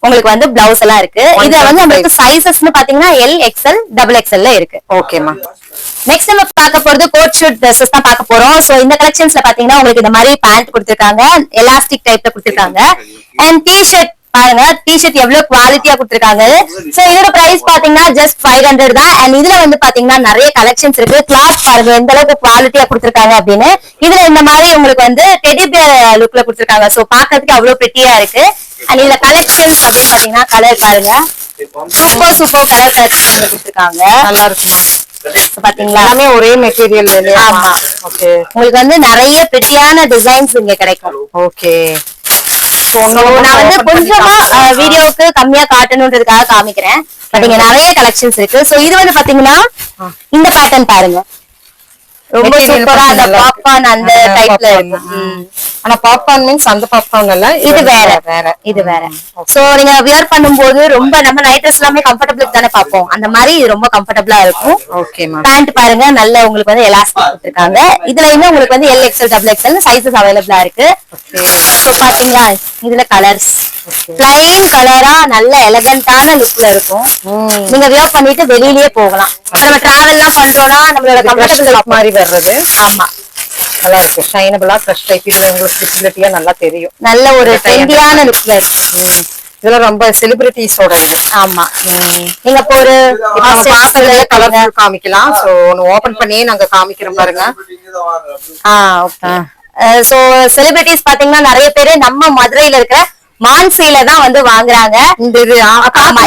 உங்களுக்கு வந்து பிளவுஸ் எல்லாம் இருக்கு. இது வந்து நம்மளுக்கு சைசஸ்னு பாத்தீங்கன்னா L, XL, XXL இருக்கு. ஓகேமா. நெக்ஸ்ட் நம்ம பார்க்க போறது கோட் ஷூட் ட்ரெஸ்ஸஸ் தான் பார்க்க போறோம். சோ இந்த கலெக்ஷன்ஸ்ல பாத்தீங்கன்னா உங்களுக்கு இந்த மாதிரி பேண்ட் கொடுத்திருக்காங்க, எலாஸ்டிக் டைப்ல கொடுத்திருக்காங்க. அண்ட் டி-ஷர்ட் பாருங்க, டி-ஷர்ட் எவ்வளவு குவாலிட்டியா கொடுத்திருக்காங்க. சோ இதோட பிரைஸ் பாத்தீங்கன்னா ஜஸ்ட் 500 தான். அண்ட் இதுல வந்து பாத்தீங்கன்னா நிறைய கலெக்ஷன்ஸ் இருக்கு. கிளாத் பாருங்க எந்த அளவுக்கு குவாலிட்டியா கொடுத்திருக்காங்க அப்படின்னு. இதுல இந்த மாதிரி உங்களுக்கு வந்து டெடி பியர் லுக்ல கொடுத்திருக்காங்க. சோ பாக்கிறதுக்கு அவ்வளவு பிரிட்டியா இருக்கு. அண்ட் இதுல கலெக்ஷன்ஸ் அப்படின்னு பாத்தீங்கன்னா கலர் பாருங்க, சூப்பர் கலர் கலெக்ஷன் கொடுத்திருக்காங்க. நல்லா இருக்குமா? பாத்தீங்களா எல்லாமே ஒரே மெட்டீரியல். ஆமா. ஓகே. உங்களுக்கு வந்து நிறைய பிரிட்டியான டிசைன்ஸ் இங்க கிடைக்கும். ஓகே. நான் வந்து கொஞ்சமா வீடியோவுக்கு கம்மியா காட்டணும்ன்றதுக்காக காமிக்கிறேன். பட் இங்க நிறைய கலெக்ஷன்ஸ் இருக்கு. சோ இது வந்து பாத்தீங்கன்னா இந்த பேட்டர்ன் பாருங்க, ரொம்ப சூப்பரா அந்த பாப்கார்ன் அந்த டைப்ல இருக்கும். ஆனா பாப்கார்ன் மீன்ஸ் அந்த பாப்கார்ன் இல்ல, இது வேற இது வேற. சோ நீங்க வியர் பண்ணும்போது ரொம்ப நம்ம நைட் ட்ரெஸ் எல்லாமே கம்ஃபர்டபிள் தானே பாப்போம், அந்த மாதிரி இது ரொம்ப கம்ஃபர்டபிளா இருக்கும். ஓகேமா. பேண்ட் பாருங்க நல்ல உங்களுக்கு வந்து எலாஸ்டிக் கொடுத்திருக்காங்க. இதுல இன்னும் உங்களுக்கு வந்து L, XL, XXL சைஸஸ் அவைலபிளா இருக்கு. சோ பாத்தீங்களா இதுல கலர்ஸ் பிளைன் கலரா நல்ல எலகண்டான லுக்ல இருக்கும். நீங்க வியர் பண்ணிட்டு வெளியிலேயே போகலாம். நம்ம டிராவல் எல்லாம் பண்றோம்னா நம்மளோட கம்ஃபர்டபிள் மாதிரி வர்றது. ஆமா நல்லா இருக்கு, ஷைனபிளா ஃப்ரெஷ் டைப். இது உங்களுக்கு விசிபிலிட்டியா நல்லா தெரியும், நல்ல ஒரு ட்ரெண்டியான லுக்ல இருக்கு. இதெல்லாம் ரொம்ப செலிபிரிட்டிஸோட இது. ஆமா. நீங்க இப்போ ஒரு பாக்கல கலர் காமிக்கலாம். சோ ஒன்னு ஓபன் பண்ணியே நாங்க காமிக்கிறோம் பாருங்க. ஓகே. சோ செலிபிரிட்டிஸ் பாத்தீங்கன்னா நிறைய பேரு நம்ம மதுரையில இருக்க மான்சில தான் வந்து வாங்குறாங்க.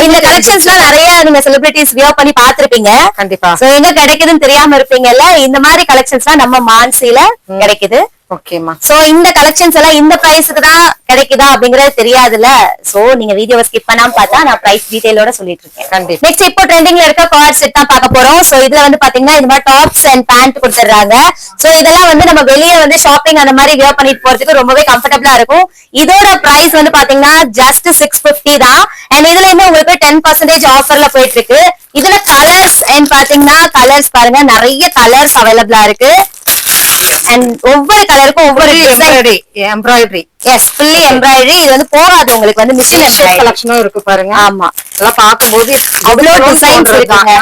இந்த கலெக்ஷன்ஸ்லாம் நிறைய நீங்க செலிபிரிட்டிஸ் வியர் பண்ணி பாத்திருப்பீங்க கண்டிப்பா. சோ எங்க கிடைக்குதுன்னு தெரியாம இருப்பீங்கல்ல, இந்த மாதிரி கலெக்ஷன்ஸ்லாம் நம்ம மான்சில கிடைக்குது. ஓகேமா. சோ இந்த கலெக்ஷன்ஸ் எல்லாம் இந்த பிரைஸ்க்கு தான் கிடைக்குதா அப்படிங்கறது தெரியாதுல்ல. சோ நீங்க வீடியோவை ஸ்கிப் பண்ணாம பார்த்தா நான் பிரைஸ் டீடைலோட சொல்லிட்டு இருக்கேன். கண்டிப்பா. நெக்ஸ்ட் இப்போ ட்ரெண்டிங்ல இருக்க கார்ட் செட் தான் பார்க்க போறோம். சோ இதுல வந்து பாத்தீங்கன்னா இந்த மாதிரி டாப்ஸ் அண்ட் பேண்ட் கொடுத்துறாங்க. சோ இதெல்லாம் வந்து நம்ம வெளியே வந்து ஷாப்பிங் அந்த மாதிரி வியர் பண்ணிட்டு போறதுக்கு ரொம்பவே கம்ஃபர்டபுளா இருக்கும். இதோட பிரைஸ் வந்து பாத்தீங்கன்னா ஜஸ்ட் 650 தான். அண்ட் இதுலயுமே உங்களுக்கு 10% ஆஃபர்ல போயிட்டு இருக்கு. இதுல கலர்ஸ் அண்ட் பாத்தீங்கன்னா கலர்ஸ் பாருங்க, நிறைய கலர்ஸ் அவைலபிளா இருக்கு. அண்ட் ஒவ்வொரு கலருக்கும் ஒவ்வொரு எம்ப்ராய்டரி. S, fully embroidery. இது வந்து போகாது உங்களுக்கு வந்து மிஷின் எம்ப்ராய்டரி கலெக்ஷனும் இருக்கு பாருங்க. ஆமா, இதெல்லாம் பாக்கும்போது அவ்வளவு டிசைன்ஸ் இருக்குங்க.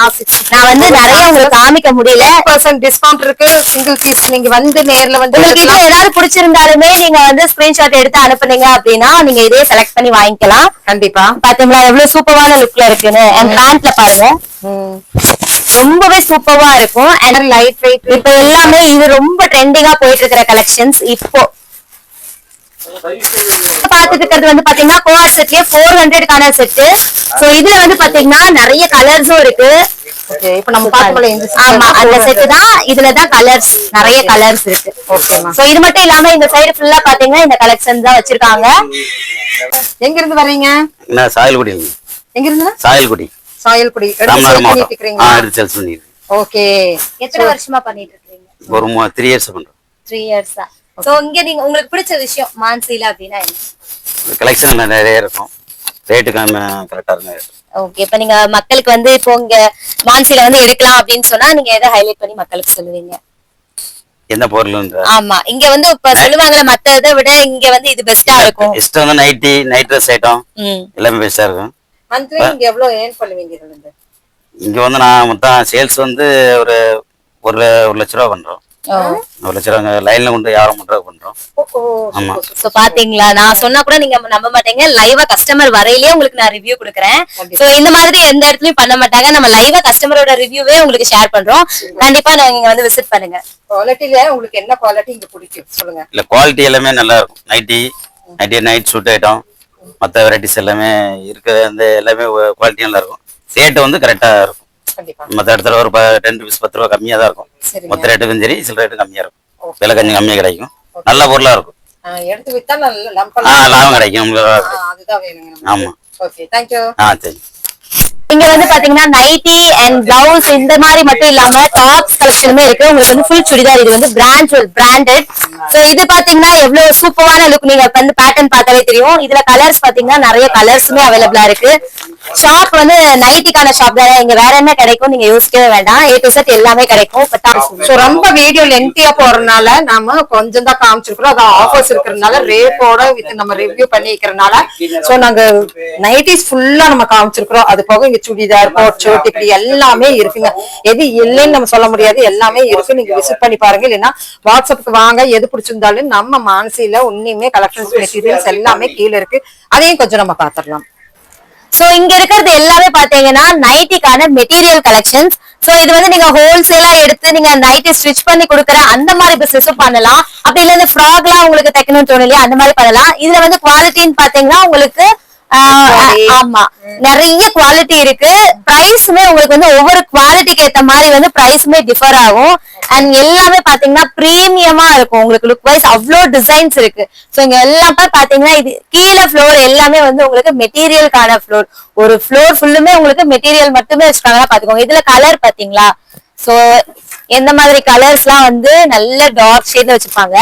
நான் வந்து நிறைய உங்களுக்கு காமிக்க முடியல. 10% டிஸ்கவுண்ட் இருக்கு. சிங்கிள் பீஸ் நீங்க வந்து நேர்ல வந்து உங்களுக்கு இது ஏதாவது பிடிச்சிருந்தாலுமே நீங்க வந்து ஸ்கிரீன்ஷாட் எடுத்து அனுப்புனீங்க அப்படின்னா நீங்க இதே செலக்ட் பண்ணி வாங்கிக்கலாம். கண்டிப்பா. பாத்தீங்களா எவ்வளவு சூப்பரான லுக்ல இருக்குன்னு. அண்ட் பேண்ட்ல பாருங்க, ரொம்பவே சூப்பரா இருக்கும். And light weight. இப்ப எல்லாமே இது ரொம்ப ட்ரெண்டிங்கா போயிட்டு இருக்கிற கலெக்ஷன்ஸ். இப்போ பாத்துட்டு இருக்கிறது வந்து பாத்தீங்கன்னா கோஆர்ட் செட்லயே 400க்கான செட். சோ இதுல வந்து பாத்தீங்கன்னா நிறைய கலர்ஸும் இருக்கு. ஓகே, இப்போ நம்ம பாக்கல இந்த ஆமா, அந்த செட் தான். இதுலதான் கலர்ஸ், நிறைய கலர்ஸ் இருக்கு. ஓகேமா. சோ இது மட்டும் இல்லாம இந்த சைடு ஃபுல்லா பாத்தீங்கன்னா இந்த கலெக்ஷன் தான் வச்சிருக்காங்க. எங்க இருந்து வர்றீங்க? என்ன சாயல்குடி? எங்க இருந்து? சாயல்குடி. சாயல்குடி. ராமநாதபுரம் மாவட்டம். இருக்கீங்களா? எடுத்து சேல்ஸ் பண்ணிருக்கேன். ஓகே. எத்தனை வருஷமா பண்ணிட்டு இருக்கீங்க? ஒரு 3 இயர்ஸ் பண்றோம். 3 இயர்ஸ் தான். சோ இங்க நீங்க உங்களுக்கு பிடிச்ச விஷயம் மான்சில அப்படின்னா என்ன? கலெக்ஷன் நிறைய இருக்கும், ரேட்டு கரெக்டா இருக்கும். ஓகே, இப்ப நீங்க மக்களுக்கு வந்து இப்போ இங்க மான்சில வந்து எடுக்கலாம் அப்படின்னு சொன்னா நீங்க எதை ஹைலைட் பண்ணி மக்களுக்கு சொல்லுவீங்க? எந்த பொருள்? ஆமா, இங்க வந்து இப்ப சொல்லுவாங்கல்ல மத்ததை விட இங்க வந்து இது பெஸ்டா இருக்கும். பெஸ்ட் வந்து நைட் ட்ரெஸ் ஐட்டம் எல்லாமே பெஸ்டா இருக்கும். மந்த்லி இங்க எவ்வளவு ஏர்ன் பண்ணுவீங்க இதுல இருந்து? இங்க வந்து நான் மொத்தம் சேல்ஸ் வந்து ஒரு 1 லட்ச ரூபா பண்றோம். 1 லட்ச ரூபா லைன்ல கொண்டு யாரும் பண்றோம். ஆமா. சோ பாத்தீங்களா, நான் சொன்னா கூட நீங்க நம்ப மாட்டீங்க. லைவா கஸ்டமர் வரையிலேயே உங்களுக்கு நான் ரிவ்யூ கொடுக்குறேன். சோ இந்த மாதிரி எந்த இடத்துலயும் பண்ண மாட்டாங்க. நம்ம லைவா கஸ்டமரோட ரிவ்யூவே உங்களுக்கு ஷேர் பண்றோம். கண்டிப்பா நீங்க வந்து விசிட் பண்ணுங்க. குவாலிட்டில உங்களுக்கு என்ன குவாலிட்டி இங்க பிடிக்கும் சொல்லுங்க. இல்ல குவாலிட்டி எல்லாமே நல்லா இருக்கும். நைட் சூட் ஐட்டம் மற்ற வெரைட்டிஸ் எல்லாமே இருக்கு. அந்த எல்லாமே குவாலிட்டி நல்லா இருக்கும். ரேட்டு வந்து கரெக்டா இருக்கும். மற்ற இடத்துல ஒரு 10 ரூபீஸ் 10 ரூபா கம்மியா தான் இருக்கும். மொத்த ரேட்டுக்கும் சரி சில ரேட்டு கம்மியா இருக்கும். விலை கொஞ்சம் கம்மியா கிடைக்கும். நல்ல பொருளா இருக்கும். எடுத்து வித்தா லாபம் கிடைக்கும். அதுதான் வேணுங்க. ஆமா. Okay, thank you. சரி. இங்க வந்து பாத்தீங்கன்னா நைட்டி அண்ட் பிளவுஸ் இந்த மாதிரி மட்டும் இல்லாம டாப்ஸ் கலெக்ஷனுமே இருக்கு. உங்களுக்கு வந்து ஃபுல் சுடிதார். இது வந்து பிராண்டட். சோ இது பாத்தீங்கன்னா எவ்வளவு சூப்பரான லுக். நீங்க வந்து பேட்டர்ன் பார்த்தாலே தெரியும். இதுல கலர்ஸ் பாத்தீங்கன்னா நிறைய கலர்ஸுமே அவைலபிளா இருக்கு. ஷாப் வந்து நைட்டிக்கான ஷாப் தானே, இங்க வேற என்ன கிடைக்கும் நீங்க யோசிக்கவே வேண்டாம். A to Z எல்லாமே கிடைக்கும். ரொம்ப வீடியோ லென்த்தியா போறதுனால நாம கொஞ்சம் தான் காமிச்சிருக்கிறோம். அது ஆஃபர்ஸ் இருக்கிறதுனால ரேட்டோட வித் நம்ம ரிவ்யூ பண்ணிக்கிறதுனால சோ நாங்க நைட்டிஸ் ஃபுல்லா நம்ம காமிச்சிருக்கிறோம். அது போக இங்க சுடிதார், கோட் ஷர்ட் இப்படி எல்லாமே இருக்குங்க. எது இல்லைன்னு நம்ம சொல்ல முடியாது, எல்லாமே இருக்கு. நீங்க விசிட் பண்ணி பாருங்க. இல்லைன்னா வாட்ஸ்அப்புக்கு வாங்க. எது பிடிச்சிருந்தாலும் நம்ம மான்சில உன்னிமே கலெக்ஷன்ஸ் மெட்டீரியல்ஸ் எல்லாமே கீழே இருக்கு. அதையும் கொஞ்சம் நம்ம பாத்திரலாம். சோ இங்க இருக்கிறது எல்லாமே பாத்தீங்கன்னா நைட்டிக்கான மெட்டீரியல் கலெக்ஷன்ஸ். சோ இது வந்து நீங்க ஹோல்சேலா எடுத்து நீங்க நைட்டி ஸ்டிச் பண்ணி கொடுக்குற அந்த மாதிரி பிசினஸும் பண்ணலாம். அப்படி இல்ல இந்த ஃப்ராக் எல்லாம் உங்களுக்கு தைக்கணும்னு தோணலையா, அந்த மாதிரி பண்ணலாம். இதுல வந்து குவாலிட்டின்னு பாத்தீங்கன்னா உங்களுக்கு ஆமா நிறைய குவாலிட்டி இருக்கு. பிரைஸ்மே உங்களுக்கு வந்து ஒவ்வொரு குவாலிட்டிக்கு ஏத்த மாதிரி வந்து பிரைஸ்மே டிஃபர் ஆகும். அண்ட் எல்லாமே பாத்தீங்கன்னா பிரீமியமா இருக்கும். உங்களுக்கு லுக் வைஸ் அவ்வளோ டிசைன்ஸ் இருக்கு. சோ இங்க எல்லாமே பாத்தீங்கன்னா இது கீழே ஃப்ளோர் எல்லாமே வந்து உங்களுக்கு மெட்டீரியலுக்கான ஃப்ளோர். ஒரு ஃப்ளோர் ஃபுல்லுமே உங்களுக்கு மெட்டீரியல் மட்டுமே வச்சுக்காங்கன்னா பாத்துக்கோங்க. இதுல கலர் பாத்தீங்களா, சோ எந்த மாதிரி கலர்ஸ் எல்லாம் வந்து நல்ல டார்க் ஷேட்ல வச்சிருப்பாங்க.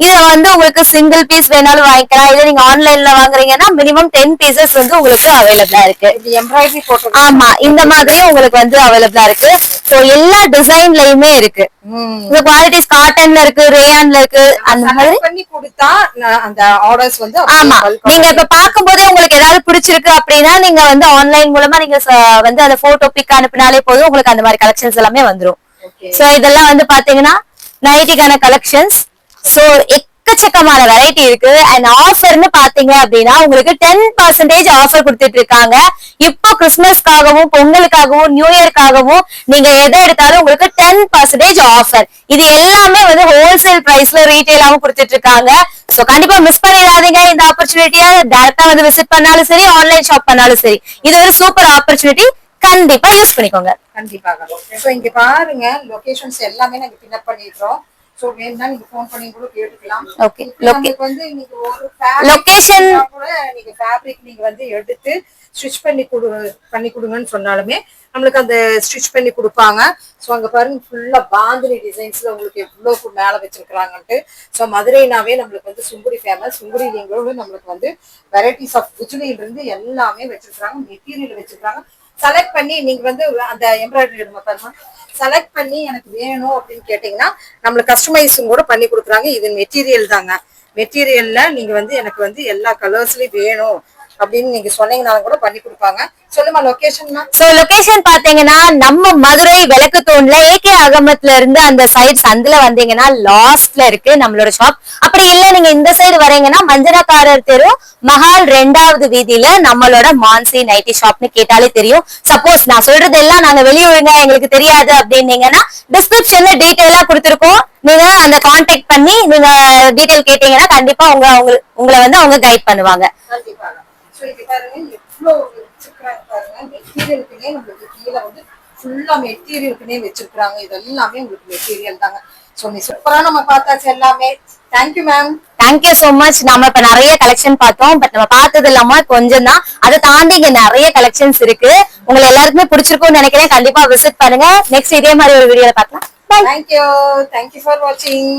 இதுல வந்து உங்களுக்கு சிங்கிள் பீஸ் வேணாலும் வாங்கிக்கலாம். இல்ல நீங்க ஆன்லைன்ல வாங்குறீங்கன்னா மினிமம் 10 பீசஸ் வந்து உங்களுக்கு அவைலபிளா இருக்கு. எம்ப்ராய்டரி போட்டு ஆமா, இந்த மாதிரி உங்களுக்கு வந்து அவைலபிளா இருக்கு. சோ எல்லா டிசைன்லயுமே இருக்கு. இந்த குவாலிட்டிஸ் காட்டன்ல இருக்கு, ரேயான்ல இருக்கு. அந்த மாதிரி பண்ணி கொடுத்தா அந்த ஆர்டர்ஸ் வந்து ஆமா, நீங்க இப்ப பாக்கும்போதே உங்களுக்கு ஏதாவது பிடிச்சிருக்கு அப்படின்னா நீங்க வந்து ஆன்லைன் மூலமா நீங்க வந்து அந்த போட்டோ பிக் அனுப்பினாலே போதும், உங்களுக்கு அந்த மாதிரி கலெக்ஷன்ஸ் எல்லாமே வந்துரும். சோ இதெல்லாம் வந்து பாத்தீங்கன்னா நைட்டிக்கான கலெக்ஷன்ஸ். சோ எக்கச்சக்கமான வெரைட்டி இருக்கு. அண்ட் ஆஃபர்னு பாத்தீங்க அப்படின்னா உங்களுக்கு 10% ஆஃபர் கொடுத்துட்டு இருக்காங்க. இப்போ கிறிஸ்துமஸ்க்காகவும் பொங்கலுக்காகவும் நியூ இயர்க்காகவும் நீங்க எதை எடுத்தாலும் உங்களுக்கு 10% ஆஃபர். இது எல்லாமே வந்து ஹோல்சேல் பிரைஸ்ல ரீட்டைலாவும் கொடுத்துட்டு இருக்காங்க. சோ கண்டிப்பா மிஸ் பண்ணிடாதீங்க இந்த ஆப்பர்ச்சுனிட்டியா. டைரக்டா வந்து விசிட் பண்ணாலும் சரி, ஆன்லைன் ஷாப் பண்ணாலும் சரி, இது ஒரு சூப்பர் ஆப்பர்ச்சுனிட்டி. கண்டிப்பா யூஸ் பண்ணிக்கோங்க. கண்டிப்பாக. சோ இங்க பாருங்க லொகேஷன்ஸ் எல்லாமே நாங்க பின் அப் பண்ணிடுறோம். சோ வேணும்னா நீங்க ஃபோன் பண்ணி கூட கேட்டுக்கலாம். ஓகே நமக்கு வந்து நீங்க ஒரு லொகேஷன் கூட நீங்க ஃபேப்ரிக் நீங்க வந்து எடுத்து ஸ்டிச் பண்ணி கொடுங்கன்னு சொன்னாலுமே நம்மளுக்கு அந்த ஸ்டிச் பண்ணி கொடுப்பாங்க. ஸோ அங்க பாருங்க ஃபுல்லா பாந்தினி டிசைன்ஸ்ல உங்களுக்கு எவ்வளவு மேல வச்சிருக்காங்கன்ட்டு. ஸோ மதுரைனாவே நம்மளுக்கு வந்து சுங்குடி ஃபேமஸ். சுங்குடிங்களோட நம்மளுக்கு வந்து வெரைட்டிஸ் ஆஃப் குஜுலில இருந்து எல்லாமே வச்சிருக்காங்க, மெட்டீரியல் வச்சிருக்காங்க. செலக்ட் பண்ணி நீங்க வந்து அந்த எம்ப்ராய்டரி பாருங்க, செலக்ட் பண்ணி எனக்கு வேணும் அப்படின்னு கேட்டீங்கன்னா நம்மளுக்கு கஸ்டமைஸும் கூட பண்ணி கொடுக்குறாங்க. இது மெட்டீரியல் தாங்க. மெட்டீரியல்ல நீங்க வந்து எனக்கு வந்து எல்லா கலர்ஸ்லயும் வேணும் அப்படின்னு நீங்க சொன்னீங்கன்னாலும் கூட பண்ணி கொடுப்பாங்க. சொல்லுமா லொகேஷன்? சோ லொகேஷன் பாத்தீங்கன்னா நம்ம மதுரை விளக்கு தூண்ல ஏகே அகமத்ல இருந்து அந்த சைடு சந்தில வந்தீங்கன்னா லாஸ்ட்ல இருக்கு நம்மளோட ஷாப். அப்படி இல்ல நீங்க இந்த சைடு வரீங்கன்னா மஞ்சனக்காரர் தெரு மஹால் 2வது வீதியில நம்மளோட மான்சி நைட்டி ஷாப்னு கேட்டாலே தெரியும். சப்போஸ் நான் சொல்றது எல்லாம் நாங்க வெளியூருங்க எங்களுக்கு தெரியாது அப்படின்னீங்கன்னா டிஸ்கிரிப்ஷன்ல டீடைலா கொடுத்திருக்கோம். நீங்க அந்த கான்டாக்ட் பண்ணி நீங்க டீடைல் கேட்டீங்கன்னா கண்டிப்பா உங்களை வந்து அவங்க கைட் பண்ணுவாங்க. கண்டிப்பா. சோ இது பாருங்க எவ்வளவு வச்சிருக்காங்க பாருங்க. மெட்டீரியலுக்குனே நம்மளுக்கு கீழ வந்து ஃபுல்லா மெட்டீரியலுக்குனே வச்சிருக்காங்க. இது எல்லாமே உங்களுக்கு மெட்டீரியல் தாங்க. சோ நீ சூப்பரா நம்ம பார்த்தாச்சு எல்லாமே. Thank you ma'am. Thank you so much. நாம இப்ப நிறைய கலெக்ஷன் பார்த்தோம். பட் நம்ம பார்த்தது இல்லாம கொஞ்சம் தான். அதை தாண்டி இங்க நிறைய கலெக்ஷன்ஸ் இருக்கு. உங்களை எல்லாருக்குமே பிடிச்சிருக்கும்னு நினைக்கிறேன். கண்டிப்பா விசிட் பண்ணுங்க. நெக்ஸ்ட் இதே மாதிரி ஒரு வீடியோல பார்க்கலாம். தேங்க்யூ ஃபார் வாட்சிங்.